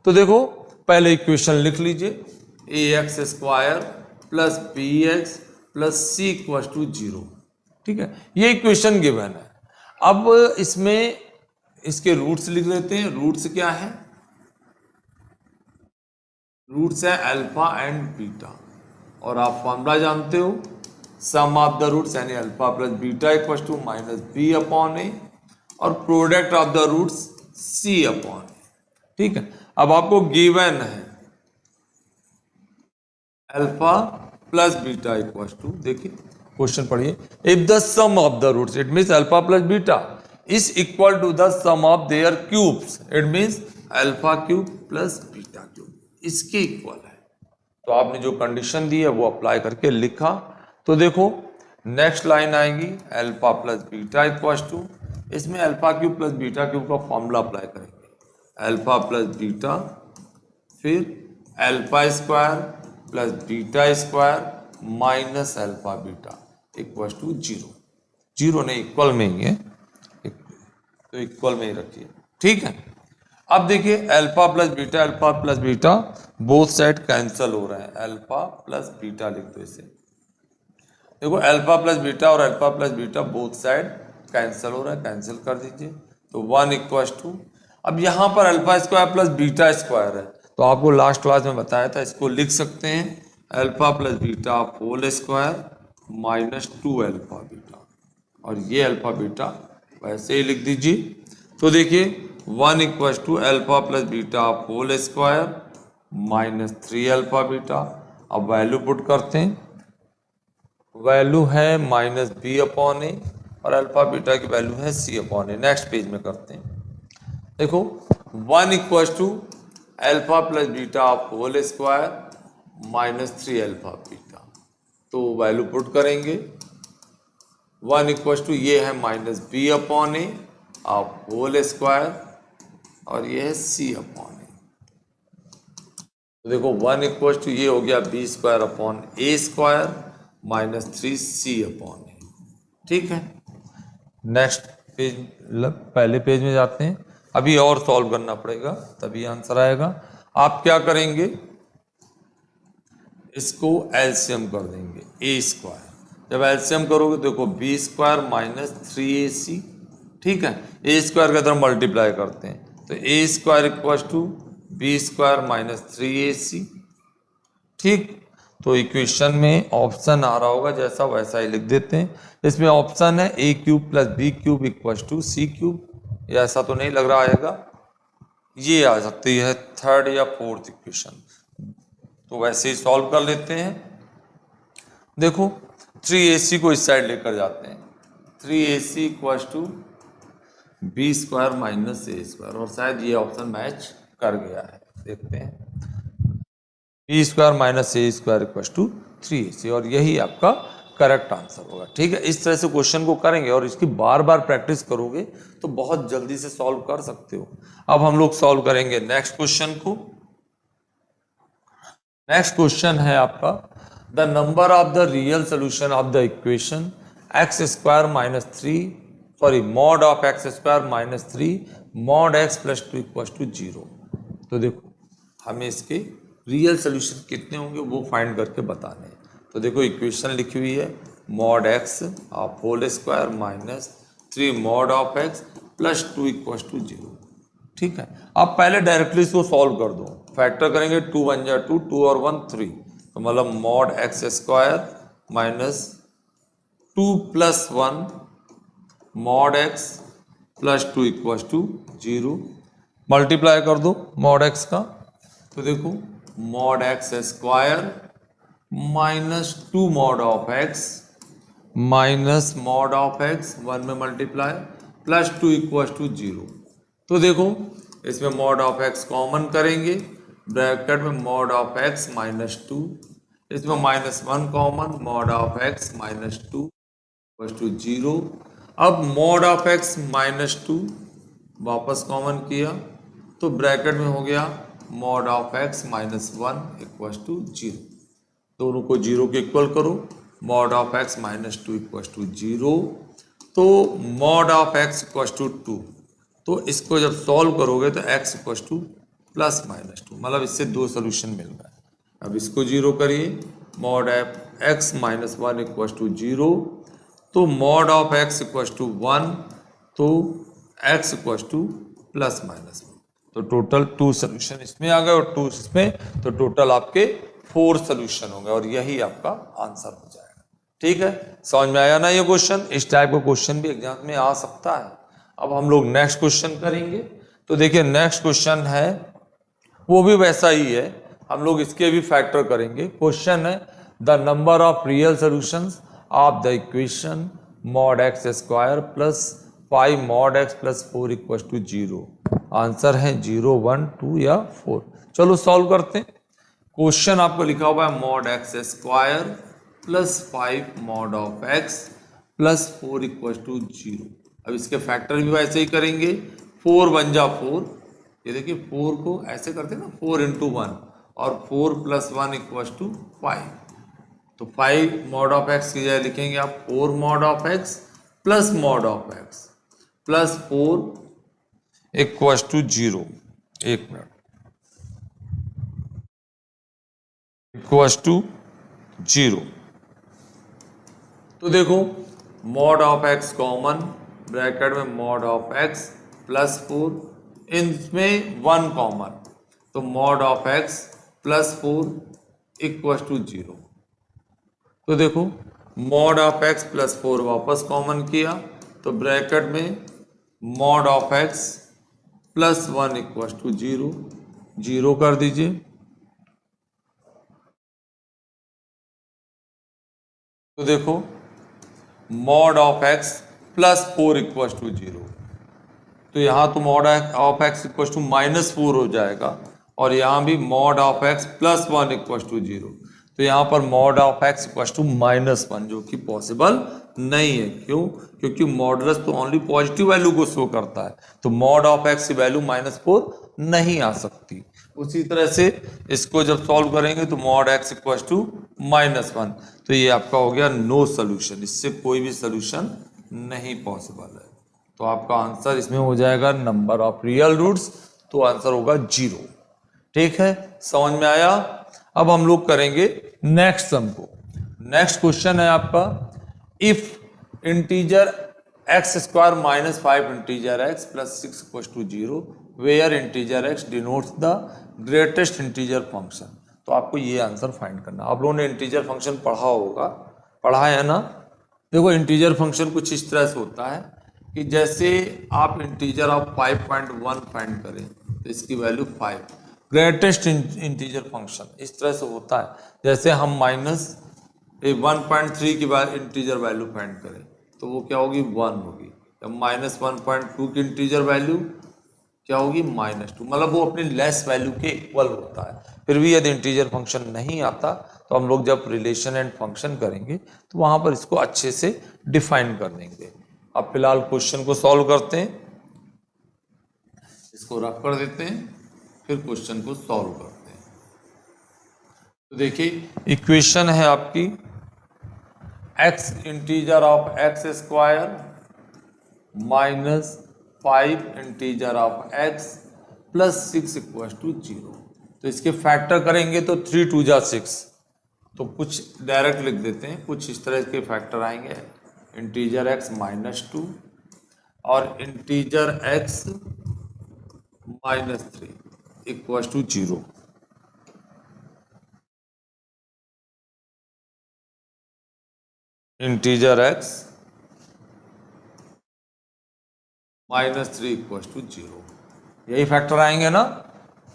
तो देखो पहले इक्वेशन लिख लीजिए, ax² plus bx plus c equal to 0। ठीक है, ये इक्वेशन गिवन है। अब इसमें इसके रूट्स लिख लेते हैं। रूट्स क्या है? रूट्स है अल्फा एंड बीटा, और आप फॉर्मूला जानते हो, सम ऑफ द रूट्स यानी alpha plus beta equal to -b upon A, और product of the roots c upon A. ठीक है, अब आपको गिवन है alpha plus beta equal to, देखिए क्वेश्चन पढ़िए, if the sum of the roots, it means alpha plus beta is equal to the sum of their cubes, it means alpha cube plus beta cube इसके equal है। तो आपने जो condition दी है वो apply करके लिखा। तो देखो नेक्स्ट लाइन आएगी, alpha plus beta equal to, इसमें alpha cube plus beta cube का फॉर्मूला अप्लाई करेंगे, अल्फा प्लस बीटा फिर alpha square plus beta square minus alpha beta equal to 0। 0 नहीं, इक्वल में ही है, तो इक्वल में ही रखिए। ठीक है, अब देखिए alpha plus beta both side cancel हो रहे हैं, अल्फा प्लस बीटा लिख दो इसे। देखो अल्फा प्लस बीटा और alpha plus beta both side cancel हो रहा है, कैंसिल कर दीजिए, तो 1 इक्वल टू, अब यहाँ पर alpha square plus beta square है, तो आपको लास्ट क्लास में बताया था, इसको लिख सकते हैं alpha plus beta whole square minus 2 alpha beta, और ये अल्फा बीटा वैसे ही लिख दीजिए। तो देखिए 1 equal to alpha plus beta whole square minus 3 alpha beta. अब वैल्यू पुट करते हैं, वैल्यू है माइनस बी अपॉन ए और अल्फा बीटा की वैल्यू है सी अपॉन ए। नेक्स्ट पेज में करते हैं, देखो 1 equal to alpha plus beta whole square minus 3 alpha beta, तो वैल्यू पुट करेंगे 1 इक्वल टू ये है माइनस बी अपॉन ए आप होल स्क्वायर और ये है सी अपॉन ए। तो देखो 1 इक्वल टू ये हो गया B square upon A square minus 3 C upon A. ठीक है, नेक्स्ट पेज, पहले पेज में जाते हैं। अभी और सॉल्व करना पड़ेगा तभी आंसर आएगा। आप क्या करेंगे, इसको एलसीएम कर देंगे ए स्क्वायर। जब एलसीएम करोगे देखो बी स्क्वायर माइनस 3ac, ठीक है, ए स्क्वायर की तरफ मल्टीप्लाई करते हैं तो A square equal to B square minus 3ac। ठीक, तो इक्वेशन में ऑप्शन आ रहा होगा जैसा वैसा ही लिख देते हैं। इसमें ऑप्शन है A cube plus B cube equal to C cube, या ऐसा तो नहीं लग रहा आएगा, ये आ सकती है थर्ड या फोर्थ इक्वेशन, तो वैसे ही सॉल्व कर लेते हैं। देखो 3ac को इस साइड लेकर जाते हैं, 3ac equal to B square minus A square, और शायद ये ऑप्शन मैच कर गया है, देखते हैं b square minus A square equal to 3ac, और यही आपका करेक्ट आंसर होगा। ठीक है, इस तरह से क्वेश्चन को करेंगे और इसकी बार बार प्रैक्टिस करोगे तो बहुत जल्दी से सॉल्व कर सकते हो। अब हम लोग सॉल्व करेंगे नेक्स्ट क्वेश्चन को। नेक्स्ट क्वेश्चन है आपका the number of the real solution of the equation x square minus 3 sorry mod of x square minus 3 mod x plus 2 equal to 0। तो देखो हमें इसके रियल सोल्यूशन कितने होंगे वो फाइंड करके बताने हैं। तो देखो इक्वेशन लिखी हुई है mod x of whole square minus 3 mod of x plus 2 equal to 0। ठीक है, आप पहले डायरेक्टली इसको सॉल्व कर दो, फैक्टर करेंगे 2 1 जा 2, 2 और 1 3, तो मतलब mod x square minus 2 plus 1 mod x plus 2 equal to 0। Multiply कर दो मॉड एक्स का, तो देखो mod x square minus 2 mod of x minus mod of x 1 में मल्टीप्लाई प्लस 2 इक्वल टू 0। तो देखो इसमें मॉड ऑफ एक्स कॉमन करेंगे, ब्रैकेट में मॉड ऑफ एक्स माइनस 2, इसमें minus 1 common, mod of x minus 2 equal to 0। अब mod of x minus 2 वापस common किया तो ब्रैकेट में हो गया mod of x minus 1 equal to 0। दोनों को 0 के इक्वल करो, mod of x minus 2 equal to 0, तो mod of x equal to 2, तो इसको जब सॉल्व करोगे तो x equal to plus minus 2, मतलब इससे दो सोल्यूशन मिल गए। अब इसको 0 करिए, mod of x minus 1 equal to 0, तो mod of x equal to 1, तो x equal to plus minus 1, तो टोटल 2 सोल्यूशन इसमें आ गए और 2 इसमें, तो टोटल आपके 4 सोल्यूशन होंगे और यही आपका आंसर हो जाएगा। ठीक है, समझ में आया ना ये क्वेश्चन? इस टाइप का क्वेश्चन भी एग्जाम में आ सकता है। अब हम लोग नेक्स्ट क्वेश्चन करेंगे, तो देखिए नेक्स्ट क्वेश्चन है वो भी वैसा ही है, हम लोग इसके भी फैक्टर करेंगे। क्वेश्चन है the number of real solutions of the equation mod x square plus 5 mod x plus 4 equal to 0। Answer है 0 1 2 या 4। चलो सॉल्व करते हैं। क्वेश्चन आपको लिखा हुआ है mod x square plus 5 mod of x plus 4 equal to 0। अब इसके फैक्टर भी वैसे ही करेंगे, 4 1 जा 4, ये देखिए 4 को ऐसे करते हैं ना 4 इंटू 1, और 4 प्लस 1 इक्वल टू 5, तो 5 मॉड ऑफ एक्स की जगह लिखेंगे आप 4 mod of x plus mod of x plus 4 equal to 0। एक मिनट, इक्वल टू 0। तो देखो mod of x common, bracket में मॉड ऑफ एक्स +4, इनमें 1 कॉमन, तो मॉड ऑफ x +4 = 0। तो देखो मॉड ऑफ x +4 वापस कॉमन किया, तो ब्रैकेट में मॉड ऑफ x +1 = 0, 0 कर दीजिए। तो देखो मॉड ऑफ x +4 = 0, तो यहाँ तो मॉड ऑफ x = -4 हो जाएगा, और यहाँ भी मॉड ऑफ x +1 = 0, तो यहाँ पर मॉड ऑफ x = -1, जो कि पॉसिबल नहीं है। क्यों? क्योंकि मॉडुलस तो ओनली पॉजिटिव वैल्यू को शो करता है, तो मॉड ऑफ x की वैल्यू -4 नहीं आ सकती। उसी तरह से इसको जब सॉल्व करेंगे तो मॉड x = -1, तो ये आपका हो गया नो सोल्यूशन, इससे कोई भी सोल्यूशन नहीं पॉसिबल है। तो आपका आंसर इसमें हो जाएगा नंबर ऑफ रियल रूट्स, तो आंसर होगा 0। ठीक है, समझ में आया? अब हम लोग करेंगे नेक्स्ट सम को। नेक्स्ट क्वेश्चन है आपका, if integer x² -5 integer x + 6 = 0 where integer x denotes the greatest integer function. तो आपको ये आंसर फाइंड करना। आप लोगों ने इंटीजर फंक्शन पढ़ा होगा, पढ़ा है ना? देखो इंटीजर फंक्शन कुछ इस तरह से होता है कि जैसे आप इंटीजर ऑफ 5.1 फाइंड करें तो इसकी वैल्यू 5, ग्रेटेस्ट इंटीजर फंक्शन इस तरह से होता है। जैसे हम -1.3 की इंटीजर वैल्यू फाइंड करें तो वो क्या होगी? 1 होगी। -1.2 की इंटीजर वैल्यू क्या होगी? -2, मतलब वो अपनी लेस वैल्यू के इक्वल होता है। फिर भी यदि इंटीजर फंक्शन नहीं आता तो हम लोग जब रिलेशन एंड फंक्शन करेंगे तो वहाँ पर इसको अच्छे से डिफाइन कर देंगे। अब फिलहाल क्वेश्चन को सॉल्व करते हैं, इसको रख कर देते हैं, फिर क्वेश्चन को सॉल्व करते हैं। तो देखिए इक्वेशन है आपकी x integer of x² -5 integer of x + 6 = 0। तो इसके फैक्टर करेंगे तो 3 2 जा 6, तो कुछ डायरेक्ट लिख देते हैं, कुछ इस तरह के फैक्टर आएंगे। इंटीजर x -2 और इंटीजर x -3 = 0। इंटीजर x -3 = 0, यही फैक्टर आएंगे ना?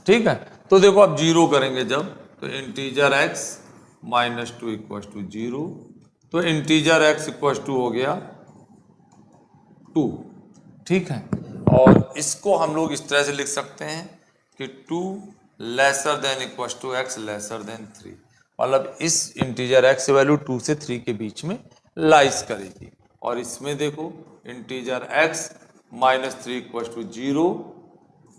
ठीक है, तो देखो अब 0 करेंगे जब, तो इंटीजर x -2 = 0, तो इंटीजर x हो गया 2। ठीक है, और इसको हम लोग इस तरह से लिख सकते हैं कि 2 < x < 3, मतलब इस इंटीजर x वैल्यू 2 से 3 के बीच में लाइज करेगी। और इसमें देखो इंटीजर x -3 = 0,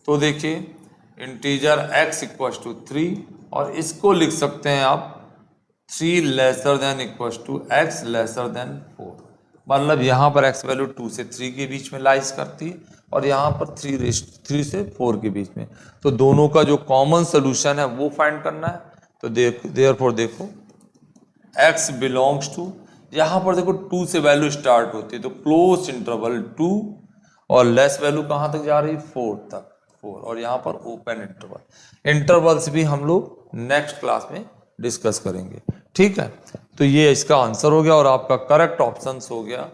तो देखिए इंटीजर x = 3, और इसको लिख सकते हैं आप 3 < x < 4, मतलब यहाँ पर x वैल्यू 2 से 3 के बीच में लाइज करती है और यहाँ पर 3 से 4 के बीच में। तो दोनों का जो कॉमन सोल्यूशन है वो फाइंड करना है। तो देयरफॉर देखो x बिलोंग्स टू, यहाँ पर देखो 2 से वैल्यू स्टार्ट होती है, तो क्लोज इंटरवल 2, और लेस वैल्यू कहाँ तक जा रही है? 4 तक, 4, और यहाँ पर ओपन इंटरवल। इंटरवल्स भी हम लोग नेक्स्ट क्लास में डिस्कस करेंगे। ठीक है, तो ये इसका आंसर हो गया, और आपका करेक्ट ऑप्शन हो गया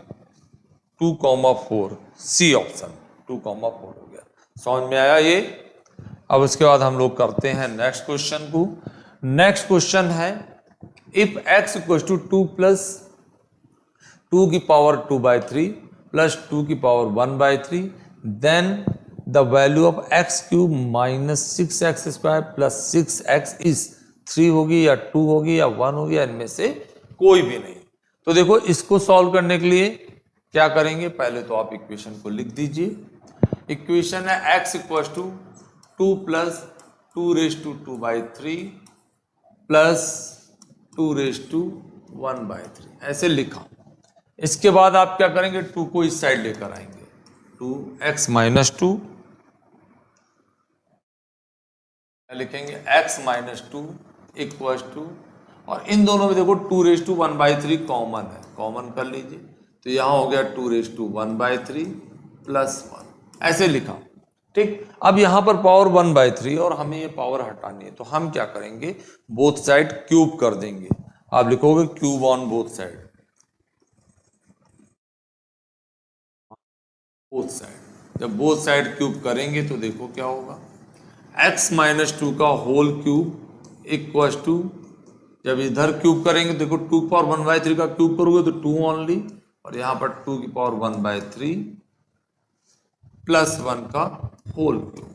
2,4, सी ऑप्शन 2,4 हो गया। समझ में आया ये? अब उसके बाद हम लोग करते हैं नेक्स्ट क्वेश्चन को। नेक्स्ट क्वेश्चन है, if x = 2 + 2⁻2/3 + 2⁻1/3 then the value of x³ -6x² + 6x is 3 होगी या 2 होगी या 1 होगी, या इनमें से कोई भी नहीं। तो देखो इसको सॉल्व करने के लिए क्या करेंगे? पहले तो आप इक्वेशन को लिख दीजिए। इक्वेशन है x = 2 + 2⁻2/3 + 2⁻1/3, ऐसे लिखा। इसके बाद आप क्या करेंगे? 2 को इस साइड लेकर आएंगे, 2x - 2, लिखेंगे x - 2 = और इन दोनों में देखो 2⁻1/3 कॉमन है, कॉमन कर लीजिए, तो यहाँ हो गया 2⁻1/3 + 1। ऐसे लिखा। ठीक, अब यहां पर पावर 1/3 और हमें ये पावर हटानी है, तो हम क्या करेंगे, बोथ साइड क्यूब कर देंगे। आप लिखोगे cube on both side, both side. जब बोथ साइड क्यूब करेंगे तो देखो क्या होगा, x-2 का होल क्यूब इक्वल टू, जब इधर क्यूब करेंगे देखो 2 की पावर 1/3 का क्यूब करोगे तो 2 ओनली, और यहां पर 2 की पावर 1/3 प्लस 1 का होल क्यूब।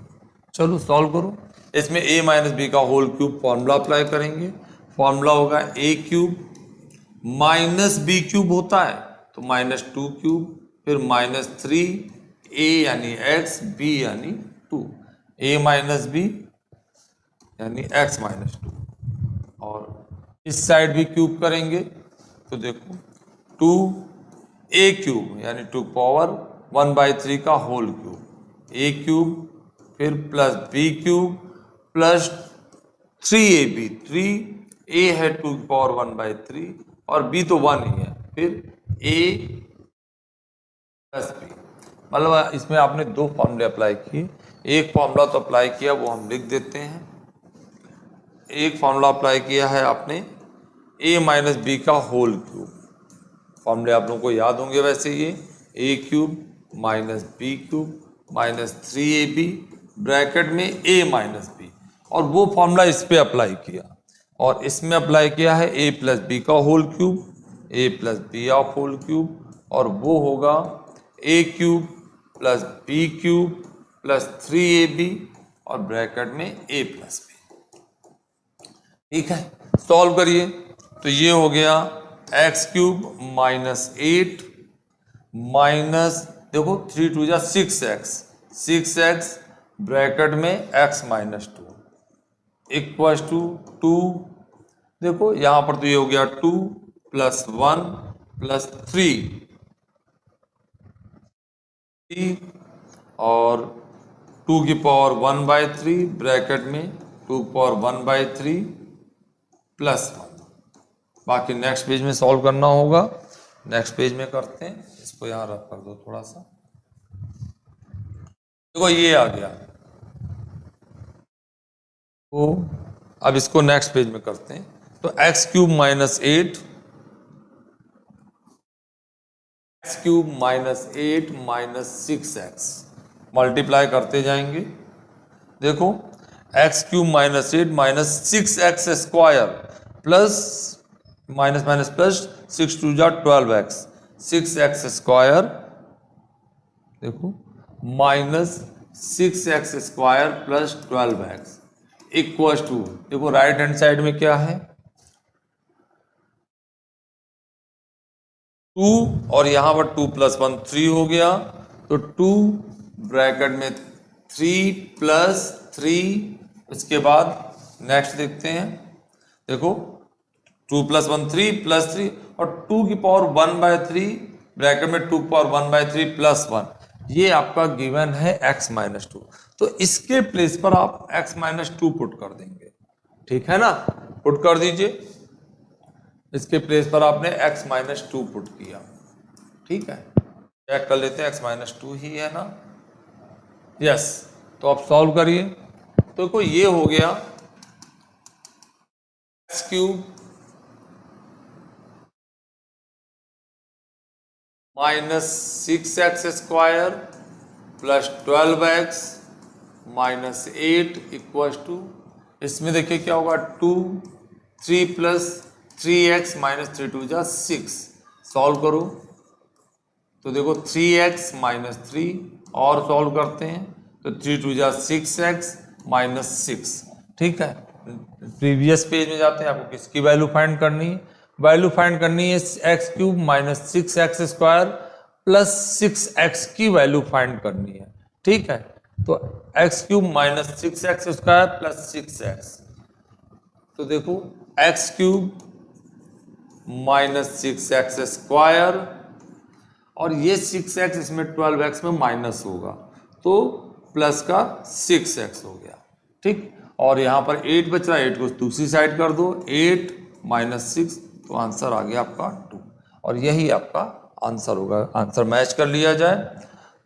चलो सॉल्व करो। इसमें a माइनस बी का होल क्यूब फॉर्मूला अप्लाई करेंगे। फॉर्मूला होगा a cube minus b cube होता है तो -2 क्यूब, फिर -3 a यानी x, b यानी 2, a माइनस बी यानी x -2, और इस साइड भी क्यूब करेंगे तो देखो 2a क्यूब यानी 2 पावर 1/3 का होल क्यूब, a क्यूब फिर plus b cube plus 3ab, 3a है 2 की पावर 1/3 और b तो 1 ही है, फिर a प्लस b। मतलब इसमें आपने दो फॉर्मूले अप्लाई किए, एक फॉर्मूला तो अप्लाई किया वो हम लिख देते हैं। एक फॉर्मूला अप्लाई किया है आपने a माइनस बी का होल क्यूब, फॉर्मूले आप लोगों को याद होंगे वैसे, ये a cube minus b cube minus 3ab bracket में a माइनस बी, और वो फॉर्मूला इस पे अप्लाई किया, और इसमें अप्लाई किया है a प्लस बी का whole cube, a plus b of whole cube, और वो होगा a cube plus B cube plus 3ab और ब्रैकेट में a प्लस बी। ठीक है, सॉल्व करिए तो ये हो गया एक्स क्यूब -8 माइनस, देखो 3 2 जा 6x ब्रैकेट में x -2 इक्वल टू 2, देखो यहां पर तो ये हो गया 2 प्लस 1 प्लस 3 और 2 की पावर 1/3 ब्रैकेट में 2 की पावर 1/3 प्लस 1। बाकी नेक्स्ट पेज में सॉल्व करना होगा, नेक्स्ट पेज में करते हैं। इसको यहाँ रख कर दो थोड़ा सा, देखो ये आ गया। तो अब इसको नेक्स्ट पेज में करते हैं, तो x cube -8 minus 6x multiply करते जाएंगे। देखो x cube -8 minus 6x square plus minus minus plus 6 2 जा 12x, 6x स्क्वायर, देखो minus 6x square plus 12x equal to, देखो राइट हैंड साइड में क्या है 2 और यहां पर 2 प्लस 1 3 हो गया, तो 2 ब्रैकेट में 3 प्लस 3, इसके बाद नेक्स्ट देखते हैं, देखो 2 प्लस 1 3 प्लस 3 और 2 की पावर 1/3 ब्रैकेट में 2 पावर 1/3 प्लस 1, ये आपका गिवन है x -2, तो इसके प्लेस पर आप x -2 पुट कर देंगे। ठीक है ना, पुट कर दीजिए, इसके प्लेस पर आपने x -2 पुट किया। ठीक है, चेक कर लेते हैं x -2 ही है ना, यस। तो आप सॉल्व करिए, तो देखो ये हो गया x cube minus 6x square plus 12x minus 8 equal to, इसमें देखिए क्या होगा 2 3 प्लस 3x माइनस 3 2 जा 6, सॉल्व करो तो देखो 3x माइनस 3 और सॉल्व करते हैं तो 3 2 जा 6x माइनस 6। ठीक है, प्रीवियस पेज में जाते हैं, आपको किसकी वैल्यू फाइंड करनी है, वैल्यू फाइंड करनी है x cube minus 6x square plus 6x की वैल्यू फाइंड करनी है। ठीक है, तो x cube minus 6x square plus 6x, तो देखो x cube minus 6x square और ये 6x इसमें 12x में माइनस होगा तो प्लस का 6x हो गया। ठीक, और यहाँ पर 8 बच रहा है, 8 को दूसरी साइड कर दो, 8 माइनस 6, तो आंसर आ गया आपका 2, और यही आपका आंसर होगा। आंसर मैच कर लिया जाए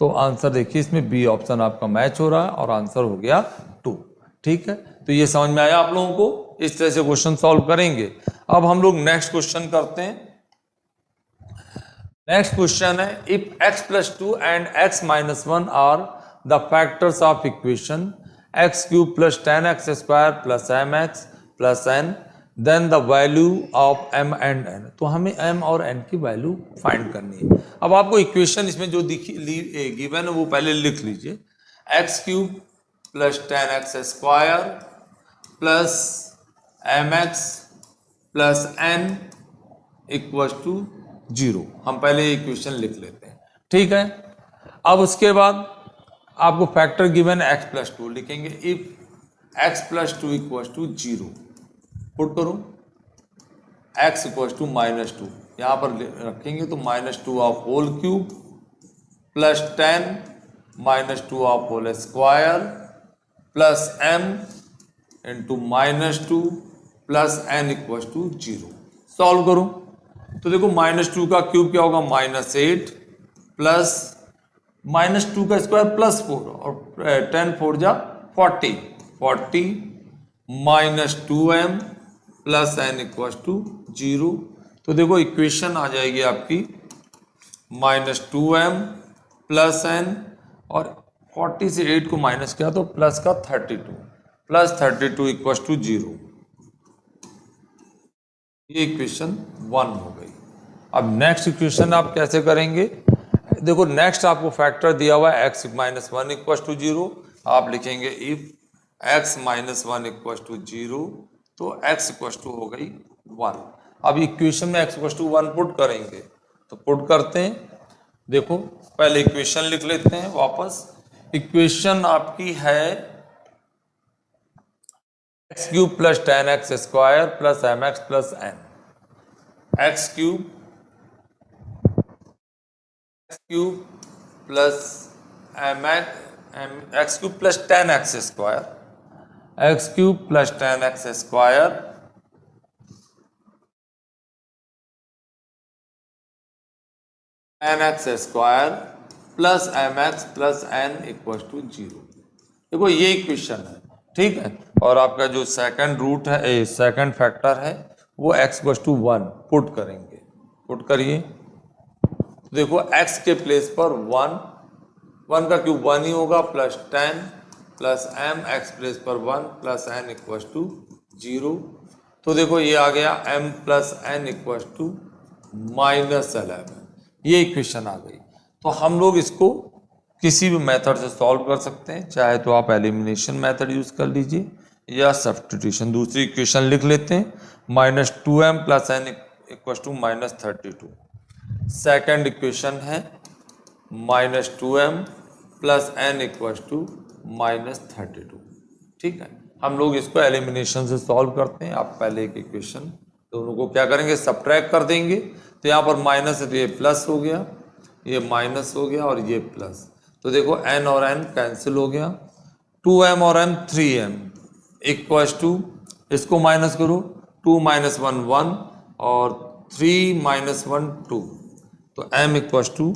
तो आंसर देखिए इसमें बी ऑप्शन आपका मैच हो रहा है और आंसर हो गया 2। ठीक है, तो ये समझ में आया आप लोगों को। इस तरह से क्वेश्चन सॉल्व करेंगे। अब हम लोग नेक्स्ट क्वेश्चन करते हैं। नेक्स्ट क्वेश्चन है, if x plus 2 and x minus 1 are the factors of equation x cube plus 10x square plus mx plus n, then the value of m and n। तो हमें m और n की value find करनी है। अब आपको equation इसमें जो गिवन है वो पहले लिख लीजिए, x cube plus 10x square plus mx plus n equal to 0। हम पहले इक्वेशन लिख लेते हैं। ठीक है, अब उसके बाद आपको फैक्टर गिवन x प्लस 2 लिखेंगे। If x plus 2 equal to 0 put करो, x इक्वल टू -2 यहाँ पर रखेंगे तो -2 of whole cube plus 10 -2 of whole square plus m into -2 plus n equal to 0। Solve करो तो देखो -2 का क्यूब क्या होगा, -8 प्लस -2 का स्क्वायर प्लस 4 और 10 4 जा 40 -2m plus n equal to 0। तो देखो इक्वेशन आ जाएगी आपकी -2m प्लस n और 40 से 8 को माइनस किया तो प्लस का 32 इक्वल टू 0। ये इक्वेशन 1 हो गई। अब नेक्स्ट इक्वेशन आप कैसे करेंगे, देखो नेक्स्ट आपको फैक्टर दिया हुआ है x माइनस 1 इक्वल टू 0। आप लिखेंगे if x minus 1 equal to 0 तो x इक्वल टू हो गई 1। अब इक्वेशन में x इक्वल टू 1 पुट करेंगे तो पुट करते हैं। देखो पहले इक्वेशन लिख लेते हैं वापस। इक्वेशन आपकी है x cube plus 10x square plus mx plus n। x cube plus x cube plus 10x square, x cube plus 10x square nx square plus mx plus n equal to 0। देखो ये equation है, ठीक है। और आपका जो second root है, second factor है वो x इक्वल टू 1 पुट करेंगे। पुट करिए तो देखो x के प्लेस पर 1 का क्यूब 1 ही होगा plus 10 plus m x place पर 1 प्लस n इक्वल टू 0। तो देखो ये आ गया m plus n equal to -11। ये इक्वेशन आ गई। तो हम लोग इसको किसी भी मेथड से सॉल्व कर सकते हैं, चाहे तो आप एलिमिनेशन मेथड यूज कर लीजिए या सब्स्टिट्यूशन। दूसरी इक्वेशन लिख लेते हैं, -2m plus n equal to -32। Second equation है -2m plus n equal to -32। ठीक है, हम लोग इसको एलिमिनेशन से सॉल्व करते हैं। आप पहले एक इक्वेशन दोनों को क्या करेंगे, सब्ट्रैक्ट कर देंगे। तो यहाँ पर माइनस है तो ये प्लस हो गया, ये माइनस हो गया और ये प्लस। तो देखो n और n कैंसिल हो गया, 2m और m 3m इक्वल टू, इसको माइनस करो, 2 - 1 1 और 3 - 1 2। तो m इक्वल टू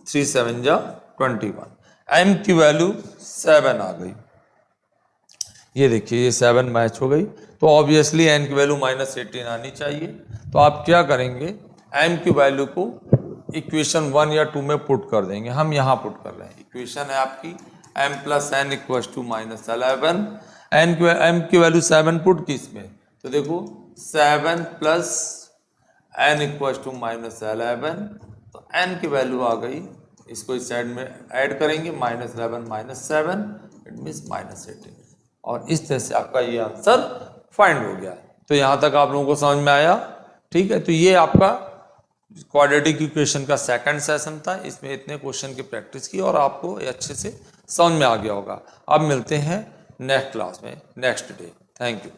3 7 जा 21। m की वैल्यू 7 आ गई। ये देखिए ये 7 मैच हो गई। तो ऑब्वियसली n की वैल्यू -18 आनी चाहिए। तो आप क्या करेंगे, m की वैल्यू को इक्वेशन 1 या 2 में पुट कर देंगे। हम यहाँ पुट कर रहे हैं। इक्वेशन है आपकी m plus n equal to -11। m की वैल्यू 7 पुट की इसमें, तो देखो 7 प्लस n इक्वल टू -11। तो n की वैल्यू आ गई, इसको इस साइड में ऐड करेंगे, -11 - 7 इट मीन्स -18। और इस तरह से आपका ये आंसर फाइंड हो गया। तो यहाँ तक आप लोगों को समझ में आया, ठीक है। तो ये आपका क्वाड्रेटिक इक्वेशन का सेकंड सेशन था। इसमें इतने क्वेश्चन की प्रैक्टिस की और आपको अच्छे से समझ में आ गया होगा। अब मिलते हैं नेक्स्ट क्लास में, नेक्स्ट डे। Thank you.